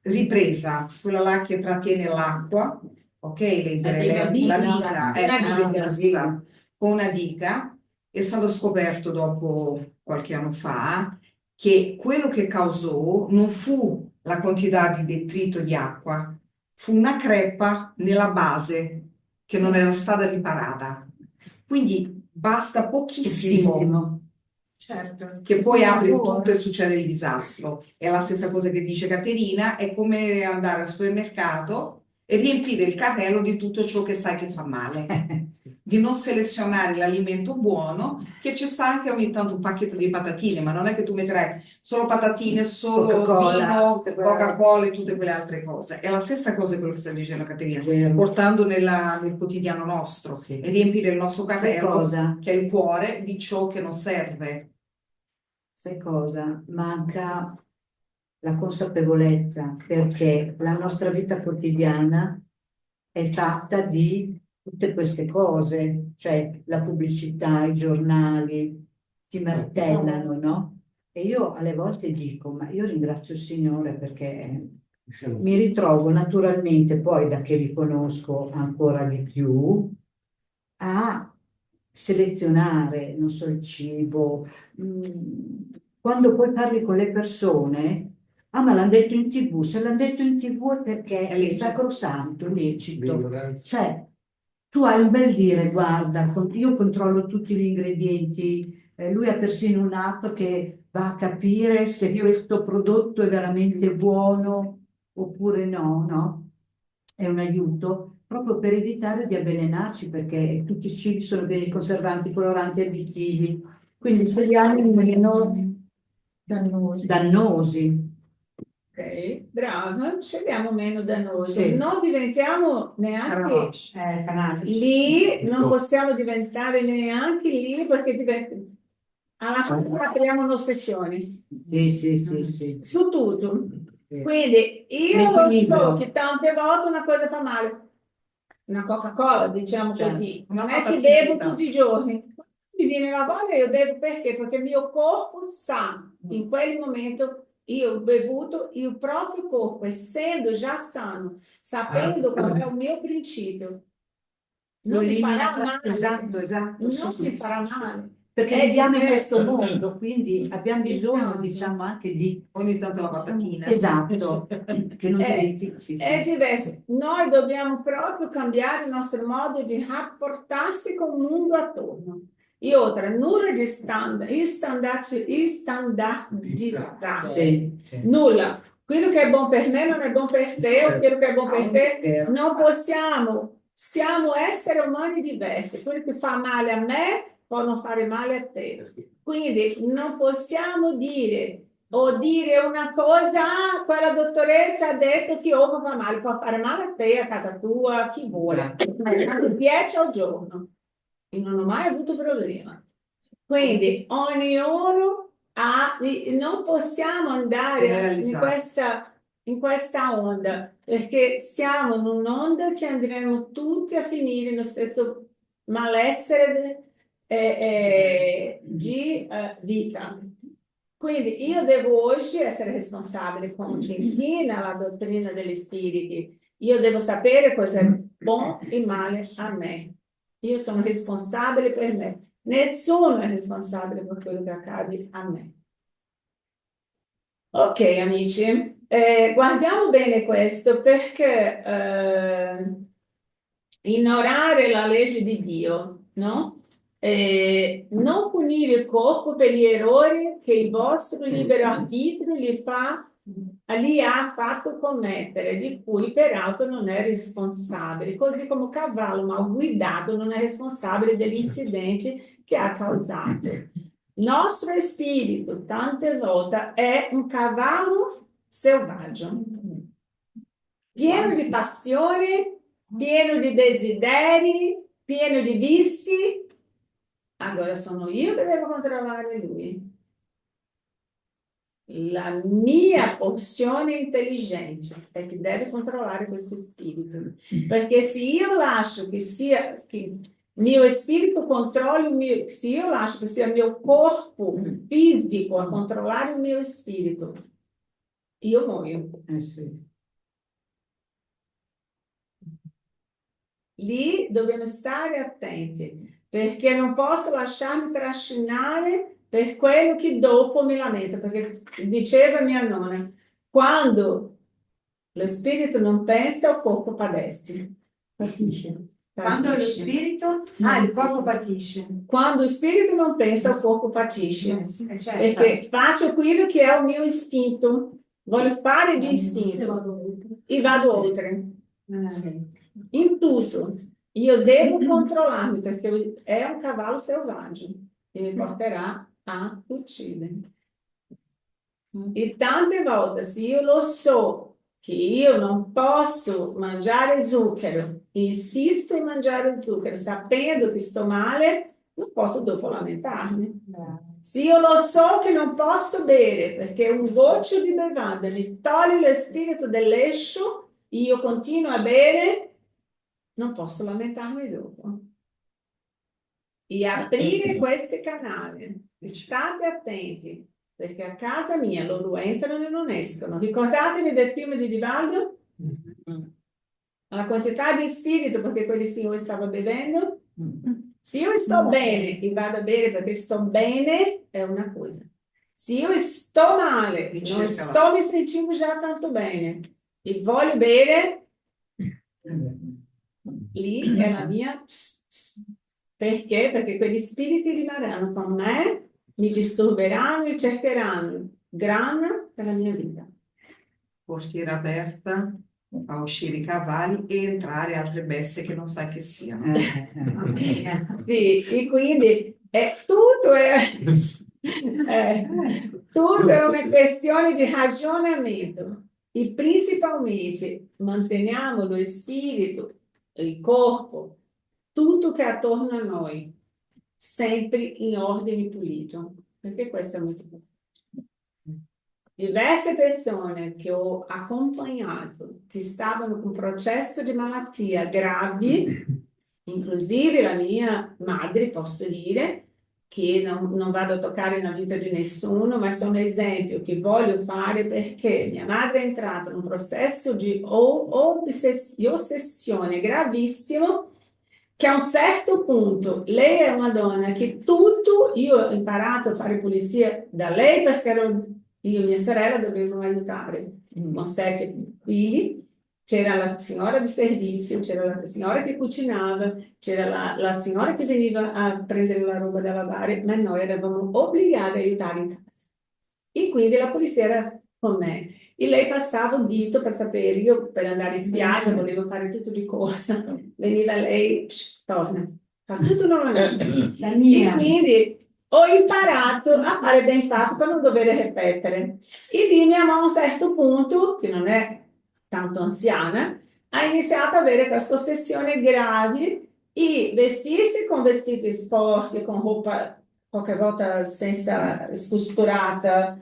ripresa, quella là che trattiene l'acqua, ok? La diga, scusa, con una diga. È stato scoperto dopo qualche anno fa che quello che causò non fu la quantità di detrito di acqua, fu una crepa nella base che non era stata riparata. Quindi basta pochissimo. Certo. Che poi apre tutto e succede il disastro. È la stessa cosa che dice Caterina, è come andare al supermercato e riempire il carrello di tutto ciò che sai che fa male, di non selezionare l'alimento buono, che ci sta anche ogni tanto un pacchetto di patatine, ma non è che tu metterai solo patatine, solo vino, Coca-Cola e tutte quelle altre cose. È la stessa cosa quello che sta dicendo Caterina, portando nel quotidiano nostro e riempire il nostro carrello, che è il cuore, di ciò che non serve. Sai cosa? Manca la consapevolezza, perché la nostra vita quotidiana è fatta di tutte queste cose, cioè la pubblicità, i giornali ti martellano, no? E io alle volte dico, ma io ringrazio il Signore perché mi ritrovo naturalmente, poi da che vi conosco ancora di più, a selezionare, non so, il cibo. Quando poi parli con le persone, ma l'hanno detto in TV, se l'hanno detto in TV è perché è sacrosanto, lecito. Cioè, tu hai un bel dire, guarda, io controllo tutti gli ingredienti, lui ha persino un'app che va a capire se questo prodotto è veramente buono oppure no, no? È un aiuto proprio per evitare di avvelenarci, perché tutti i cibi sono pieni di conservanti, coloranti, additivi, quindi scegliamo meno dannosi. Ok, brava, scegliamo meno dannosi. Sì. Non diventiamo neanche fanatici. lì, non possiamo diventare neanche lì perché alla fine apriamo un'ossessione Sì. su tutto. Quindi io lo L'equilibrio. so che tante volte una cosa fa male. Una Coca-Cola, diciamo così, non è che bevo tutti i giorni. Mi viene la voglia, io bevo perché? Perché il mio corpo sa che in quel momento io ho bevuto, il proprio corpo, essendo già sano, sapendo qual è il mio principio, Lo non mi elimina, farà male. esatto, Non sì, mi farà sì. male. Perché È viviamo in diverso. questo mondo, quindi abbiamo bisogno, Esatto. diciamo, anche di... Ogni tanto la patatina. Esatto, che non dimentichi. È diverso. Noi dobbiamo proprio cambiare il nostro modo di rapportarsi con il mondo attorno. E outra, nulla di standardizzato. Sì. Nulla. Quello che è buono per me non è buono per te, o quello che è buono per te Vero. non possiamo. Siamo esseri umani diversi. Quello che fa male a me può non fare male a te. Quindi non possiamo dire una cosa, quella dottoressa ha detto che uovo fa male, può fare male a te, a casa tua, a chi vuole. 10 al giorno. E non ho mai avuto problema. Quindi ognuno ha, non possiamo andare in questa onda, perché siamo in un'onda che andremo tutti a finire nello stesso malessere di vita. Quindi io devo oggi essere responsabile, come ci insegna la dottrina degli spiriti. Io devo sapere cosa è buono e male a me. Io sono responsabile per me. Nessuno è responsabile per quello che accade a me. Ok, amici, guardiamo bene questo perché ignorare la legge di Dio, no? Non punire il corpo per gli errori che il vostro libero arbitrio gli ha fatto commettere, di cui peraltro non è responsabile, così come un cavallo mal guidato non è responsabile degli incidenti che ha causato. Nostro spirito, tante volte, è un cavallo selvaggio, pieno di passione, pieno di desideri, pieno di vizi. Agora sono io che devo controllare lui. La mia porzione intelligente è che deve controllare questo spirito. Perché se io lascio che mio spirito controlli se io lascio che sia il mio corpo fisico a controllare il mio spirito, io muoio. Lì dobbiamo stare attenti, perché non posso lasciarmi trascinare per quello che dopo mi lamento, perché diceva mia nonna, quando lo spirito non pensa, il corpo padece. Quando lo spirito, il corpo patisce. Quando lo spirito non pensa, il corpo patisce. Certo. Perché faccio quello che è il mio istinto, voglio fare di istinto e vado oltre. In tutto, io devo controllarmi perché è un cavallo selvaggio e mi porterà a uccidere. E tante volte, se io lo so che io non posso mangiare zucchero, insisto in mangiare zucchero, sapendo che sto male, non posso dopo lamentarmi. Se io lo so che non posso bere perché un goccio di bevanda mi toglie lo spirito dell'escio, io continuo a bere, non posso lamentarmi dopo. E aprire questi canali, state attenti, perché a casa mia loro entrano e non escono. Ricordatevi del film di Vivaldo? La quantità di spirito, perché quelli sì, io stavo bevendo. Se io sto bene e vado a bere perché sto bene, è una cosa. Se io sto male, non sto mi sentendo già tanto bene e voglio bere, lì è la mia... Perché? Perché quegli spiriti rimarranno con me, mi disturberanno e cercheranno grana per la mia vita. Portiera aperta, fa uscire i cavalli e entrare altre bestie che non sai che siano. Sì, e quindi tutto è una questione di ragionamento. E principalmente manteniamo lo spirito, il corpo, tutto che è attorno a noi, sempre in ordine pulito. perché questo è molto importante. Diverse persone che ho accompagnato che stavano con un processo di malattia gravi, inclusive la mia madre, posso dire, che non vado a toccare la vita di nessuno, ma sono esempio che voglio fare perché mia madre è entrata in un processo di ossessione gravissimo, che a un certo punto lei è una donna che tutto, io ho imparato a fare pulizia da lei perché io e mia sorella dovevamo aiutare, con 7 figli. C'era la signora di servizio, c'era la signora che cucinava, c'era la signora che veniva a prendere la roba da lavare, ma noi eravamo obbligati a aiutare in casa. E quindi la polizia era con me. E lei passava un dito per sapere, io per andare in spiaggia volevo fare tutto di corsa, veniva lei, torna, fa tutto nuovamente. La mia. E quindi ho imparato a fare ben fatto per non dover ripetere. E lì mia mamma a un certo punto, che non è tanto anziana, ha iniziato ad avere questa ossessione grave e vestirsi con vestiti sporchi, con roupa qualche volta senza scusturata,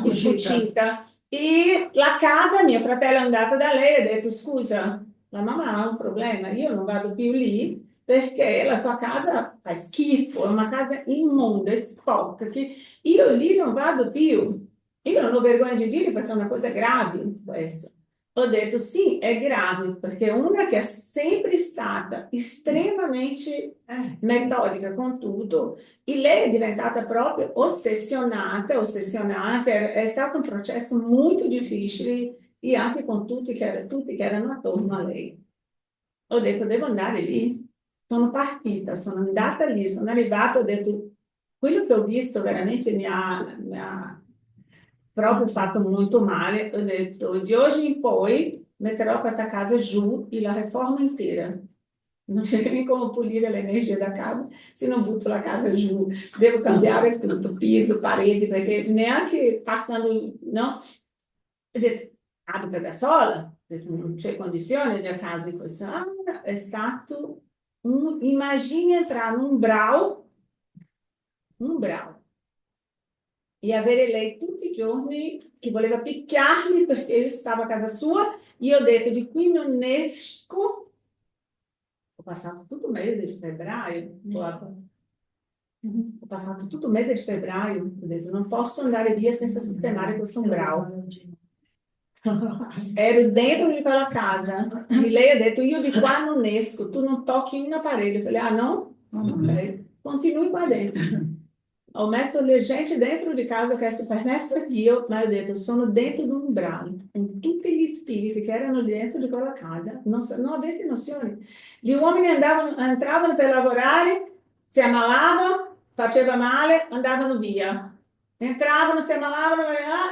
scucita. E la casa, mio fratello è andato da lei e ha detto: scusa, la mamma ha un problema, io non vado più lì perché la sua casa fa schifo, è una casa immonda, sporca, che io lì non vado più. Io non ho vergogna di dire perché è una cosa grave questo. Ho detto sì, è grave, perché è una che è sempre stata estremamente metodica con tutto e lei è diventata proprio ossessionata, è stato un processo molto difficile e anche con tutti che erano attorno a lei. Ho detto devo andare lì. Sono partita, sono andata lì, sono arrivata, ho detto quello che ho visto veramente mi ha proprio fatto molto male. Ho detto di oggi in poi metterò questa casa giù e la riformo intera. Non c'è neanche come pulire l'energia da casa se non butto la casa giù. Devo cambiare tutto, piso, pareti, perché neanche passando, no? Ho detto abita da sola, ho detto, non c'è condizione di casa di questa. Ah, è stato immagini entrare in un brau e avere lei tutti i giorni che voleva picchiarmi perché io stavo a casa sua. Io ho detto di qui non esco. Ho passato tutto il mese di febbraio. Guarda. Ho passato tutto il mese di febbraio. Ho detto non posso andare via senza sistemare questo brau. Ero dentro di quella casa e lei ha detto io di qua non esco, tu non tocchi una parete. Io falei ah no? Ok, continui qua dentro. Ho messo le gente dentro di casa che è permesso a Dio, ma ho detto sono dentro di un brano con tutti gli spiriti che erano dentro di quella casa, non avete nozione. Gli uomini entravano per lavorare, si ammalavano, faceva male, andavano via. Entravano, si ammalavano,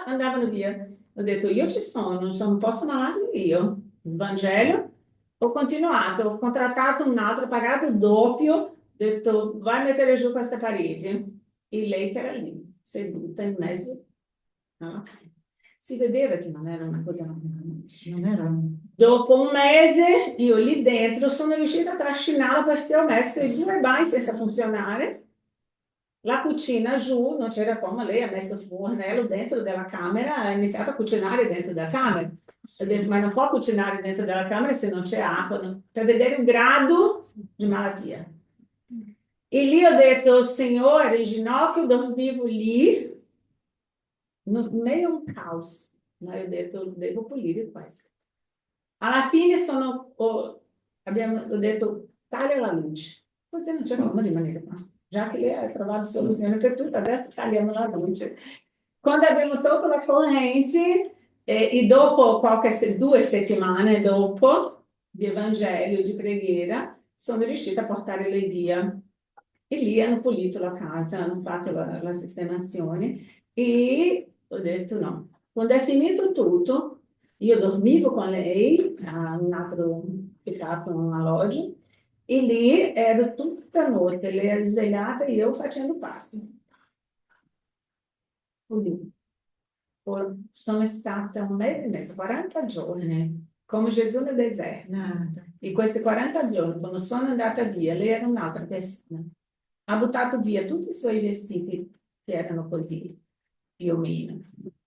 andavano via. Ho detto io ci sono, non posso ammalarmi io. Il Vangelo. Ho continuato, ho contrattato un altro, pagato il doppio, ho detto vai a mettere giù queste pareti. E lei che era lì, seduta in mezzo. No? Si vedeva che non era una cosa Non era. Dopo un mese io lì dentro sono riuscita a trascinarla perché ho messo i 2 bagni senza funzionare. La cucina giù, non c'era come, lei ha messo il fornello dentro della camera, ha iniziato a cucinare dentro della camera. Ho detto, ma non può cucinare dentro della camera se non c'è acqua, per vedere un grado di malattia. E lì ho detto, Signore, ero in ginocchio, dormivo lì, meio un caos, ma ho detto, devo pulire questo. Alla fine ho detto, taglia la luce, così non c'è come rimanere qua. Già che lei ha trovato soluzione per tutto, adesso tagliamo la luce. Quando abbiamo tolto la corrente, e dopo 2 settimane dopo di Evangelio, di preghiera, sono riuscita a portare lei via. E lì hanno pulito la casa, hanno fatto la sistemazione e ho detto no. Quando è finito tutto, io dormivo con lei a un altro picato, in un alloggio, e lì ero tutta notte, lei era svegliata e io facendo passi. Quindi, sono stata 1 mese e mezzo, 40 giorni, come Gesù nel deserto. E questi 40 giorni, quando sono andata via, lei era un'altra persona. Ha buttato via tutti i suoi vestiti che erano così, più o meno.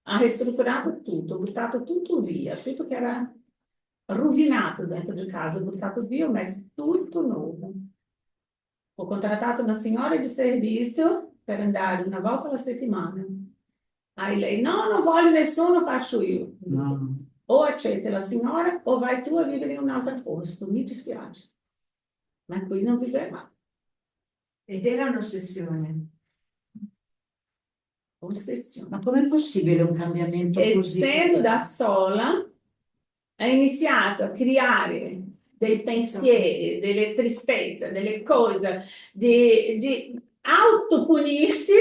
Ha ristrutturato tutto, buttato tutto via, tutto che era rovinato dentro di casa, buttato via, ho messo tutto nuovo. Ho contrattato una signora di servizio per andare una volta alla settimana. Aí lei, no, non voglio nessuno, faccio io. No. O accetti la signora o vai tu a vivere in un altro posto, mi dispiace. Ma qui non viveva. Ed era un'ossessione. Ossessione. Ma com'è possibile un cambiamento così? Essendo da sola, ha iniziato a creare dei pensieri, delle tristezze, delle cose, di autopunirsi,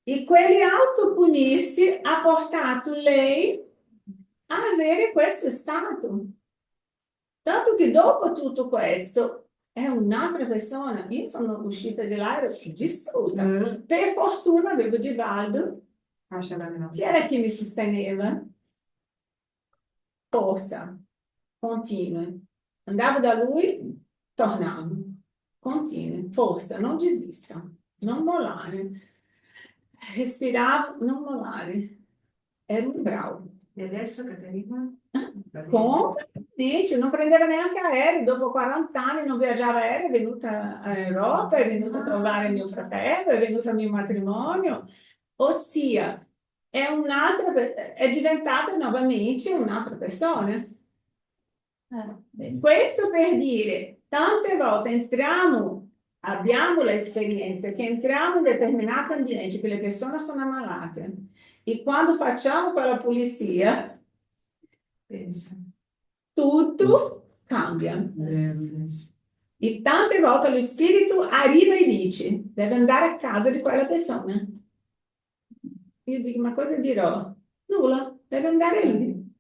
e quelli autopunirsi ha portato lei a avere questo stato. Tanto che dopo tutto questo è un'altra persona. Io sono uscita di là, ero distrutta. Per fortuna avevo Givaldo, che era chi mi sosteneva. Forza, continui. Andavo da lui, tornavo. Continui, forza, non desista, non mollare. Respiravo, non mollare. Ero bravo. E adesso, Caterina? Completamente, non prendeva neanche aereo, dopo 40 anni non viaggiava aereo, è venuta a Europa, è venuta a trovare mio fratello, è venuta al mio matrimonio, ossia è diventata nuovamente un'altra persona. Questo per dire, tante volte abbiamo l'esperienza che entriamo in determinati ambienti, che le persone sono ammalate, e quando facciamo quella pulizia, Pensa. tutto cambia. E tante volte lo spirito arriva e dice, deve andare a casa di quella persona. Io dico, ma cosa dirò? Nulla, deve andare lì.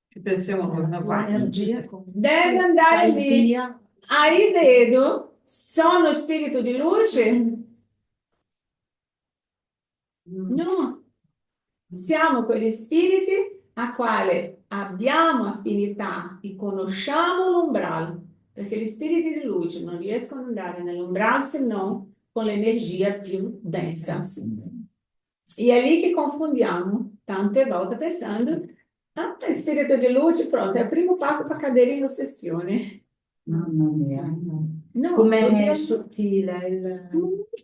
Ci pensiamo con una parte. Deve andare lì. Aí vedo, sono spirito di luce? No. Siamo quegli spiriti a quale abbiamo affinità e conosciamo l'umbrale, perché gli spiriti di luce non riescono ad andare nell'umbrale se non con l'energia più densa. E è lì che confondiamo tante volte pensando, è spirito di luce, pronto, è il primo passo per cadere in ossessione. Mamma mia. No, Com'è sottile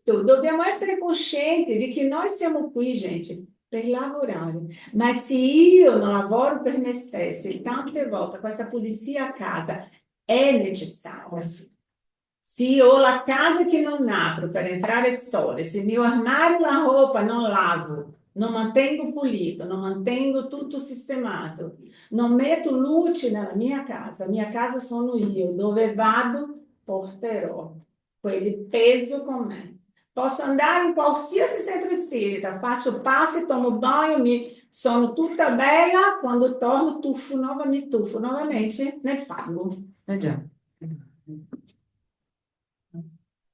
dobbiamo essere coscienti di che noi siamo qui, gente, per lavorare. Ma se io non lavoro per me stessa, e tante volte questa pulizia a casa è necessaria. Se io ho la casa che non apro per entrare sole, se il mio armadio la roupa non lavo, non mantengo pulito, non mantengo tutto sistemato, non metto luce nella mia casa sono io, dove vado porterò quel peso con me. Posso andare in qualsiasi centro spirita, faccio passi, tomo banho, sono tutta bella, quando torno mi tuffo novamente nel fango. già.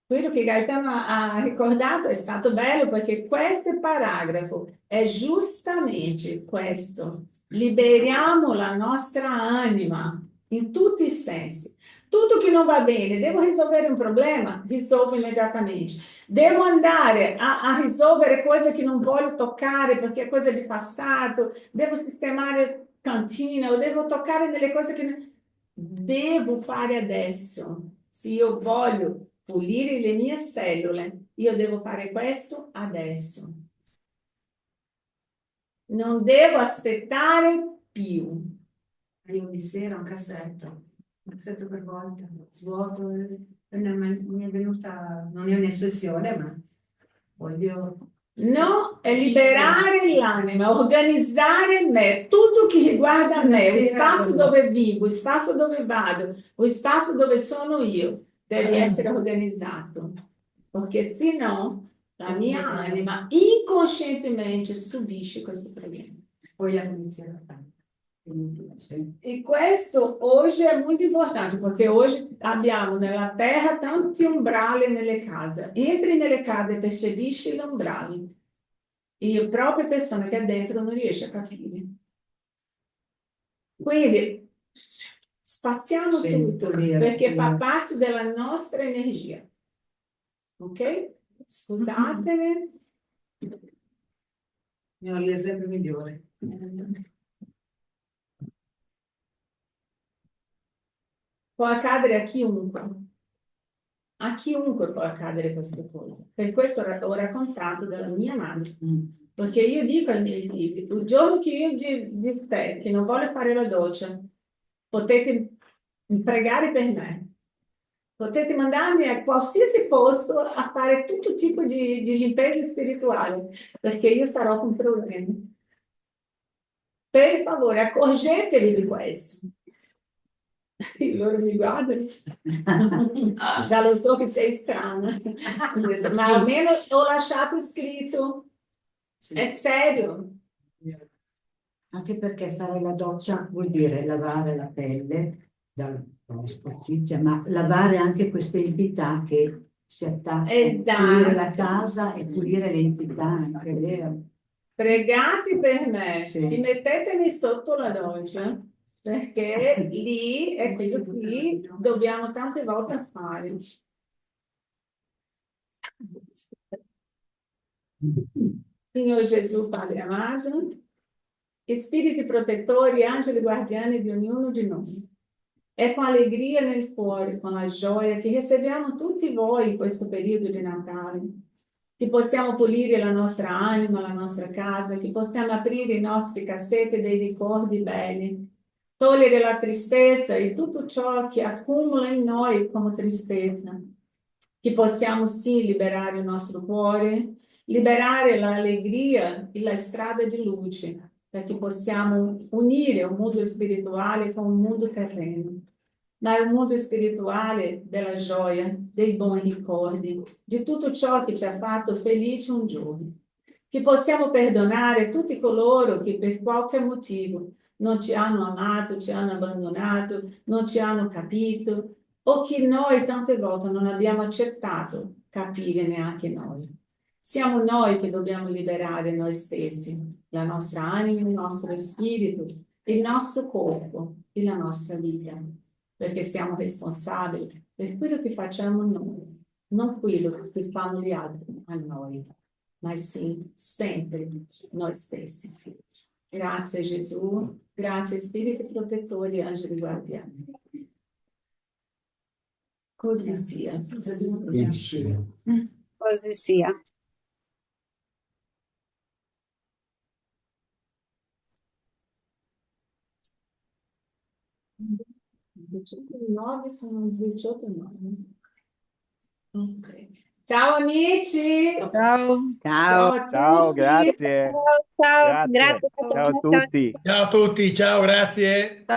Quello che Gaetano ha ricordato è stato bello perché questo paragrafo è giustamente questo. Liberiamo la nostra anima in tutti i sensi. Tutto che non va bene, devo risolvere un problema, risolvo immediatamente. Devo andare a risolvere cose che non voglio toccare perché è cosa di passato, devo sistemare cantina, o devo toccare delle cose che devo fare adesso. Se io voglio pulire le mie cellule, io devo fare questo adesso. Non devo aspettare più. Io ogni sera un cassetto per volta, svuoto, mi è venuta, non è un'ossessione, ma voglio... No, è liberare l'anima, organizzare me, tutto che riguarda me, lo spazio dove vivo, lo spazio dove vado, lo spazio dove sono io, deve essere organizzato, perché se no la mia anima inconscientemente subisce questo problema. Poi la iniziare a fare. E questo oggi è molto importante perché oggi abbiamo nella terra tanti umbrali nelle case. Entri nelle case e percepisci l'umbrale e la propria persona che è dentro non riesce a capire. Quindi spaziamo tutto perché fa parte della nostra energia. Ok? Scusatemi. Ne ho l'esempio migliore. Può accadere a chiunque. A chiunque può accadere queste cose. Per questo ho raccontato della mia madre. Perché io dico ai miei figli, il giorno che io di te, che non vuole fare la doccia, potete pregare per me. Potete mandarmi a qualsiasi posto a fare tutto tipo di impegno spirituale, perché io sarò con problemi. Per favore, accorgetevi di questo. Loro mi guardano. Già lo so che sei strana, ma almeno ho lasciato scritto. È serio. Anche perché fare la doccia vuol dire lavare la pelle dalla sporcizia, ma lavare anche queste entità che si attaccano, pulire la casa e pulire le entità, anche vero? Pregate per me, Sì. mettetemi sotto la doccia, perché lì è quello qui dobbiamo tante volte fare. Signore Gesù, Padre amato, spiriti protettori, angeli guardiani di ognuno di noi. È con allegria nel cuore, con la gioia che riceviamo tutti voi in questo periodo di Natale, che possiamo pulire la nostra anima, la nostra casa, che possiamo aprire i nostri cassetti dei ricordi belli, togliere la tristezza e tutto ciò che accumula in noi come tristezza, che possiamo sì liberare il nostro cuore, liberare l'allegria e la strada di luce, perché possiamo unire un mondo spirituale con un mondo terreno, ma è un mondo spirituale della gioia, dei buoni ricordi, di tutto ciò che ci ha fatto felici un giorno, che possiamo perdonare tutti coloro che per qualche motivo non ci hanno amato, ci hanno abbandonato, non ci hanno capito, o che noi tante volte non abbiamo accettato capire neanche noi. Siamo noi che dobbiamo liberare noi stessi, la nostra anima, il nostro spirito, il nostro corpo e la nostra vita, perché siamo responsabili per quello che facciamo noi, non quello che fanno gli altri a noi, ma sì, sempre noi stessi. Grazie Gesù, grazie Spiriti protettori e angeli guardiani. Così sia. Così sia. Sono 18:09. Ok. Ciao amici. Ciao. Ciao. Ciao a Ciao, tutti. grazie. Ciao, Grazie. grazie. Ciao a tutti. Ciao a tutti, ciao, grazie.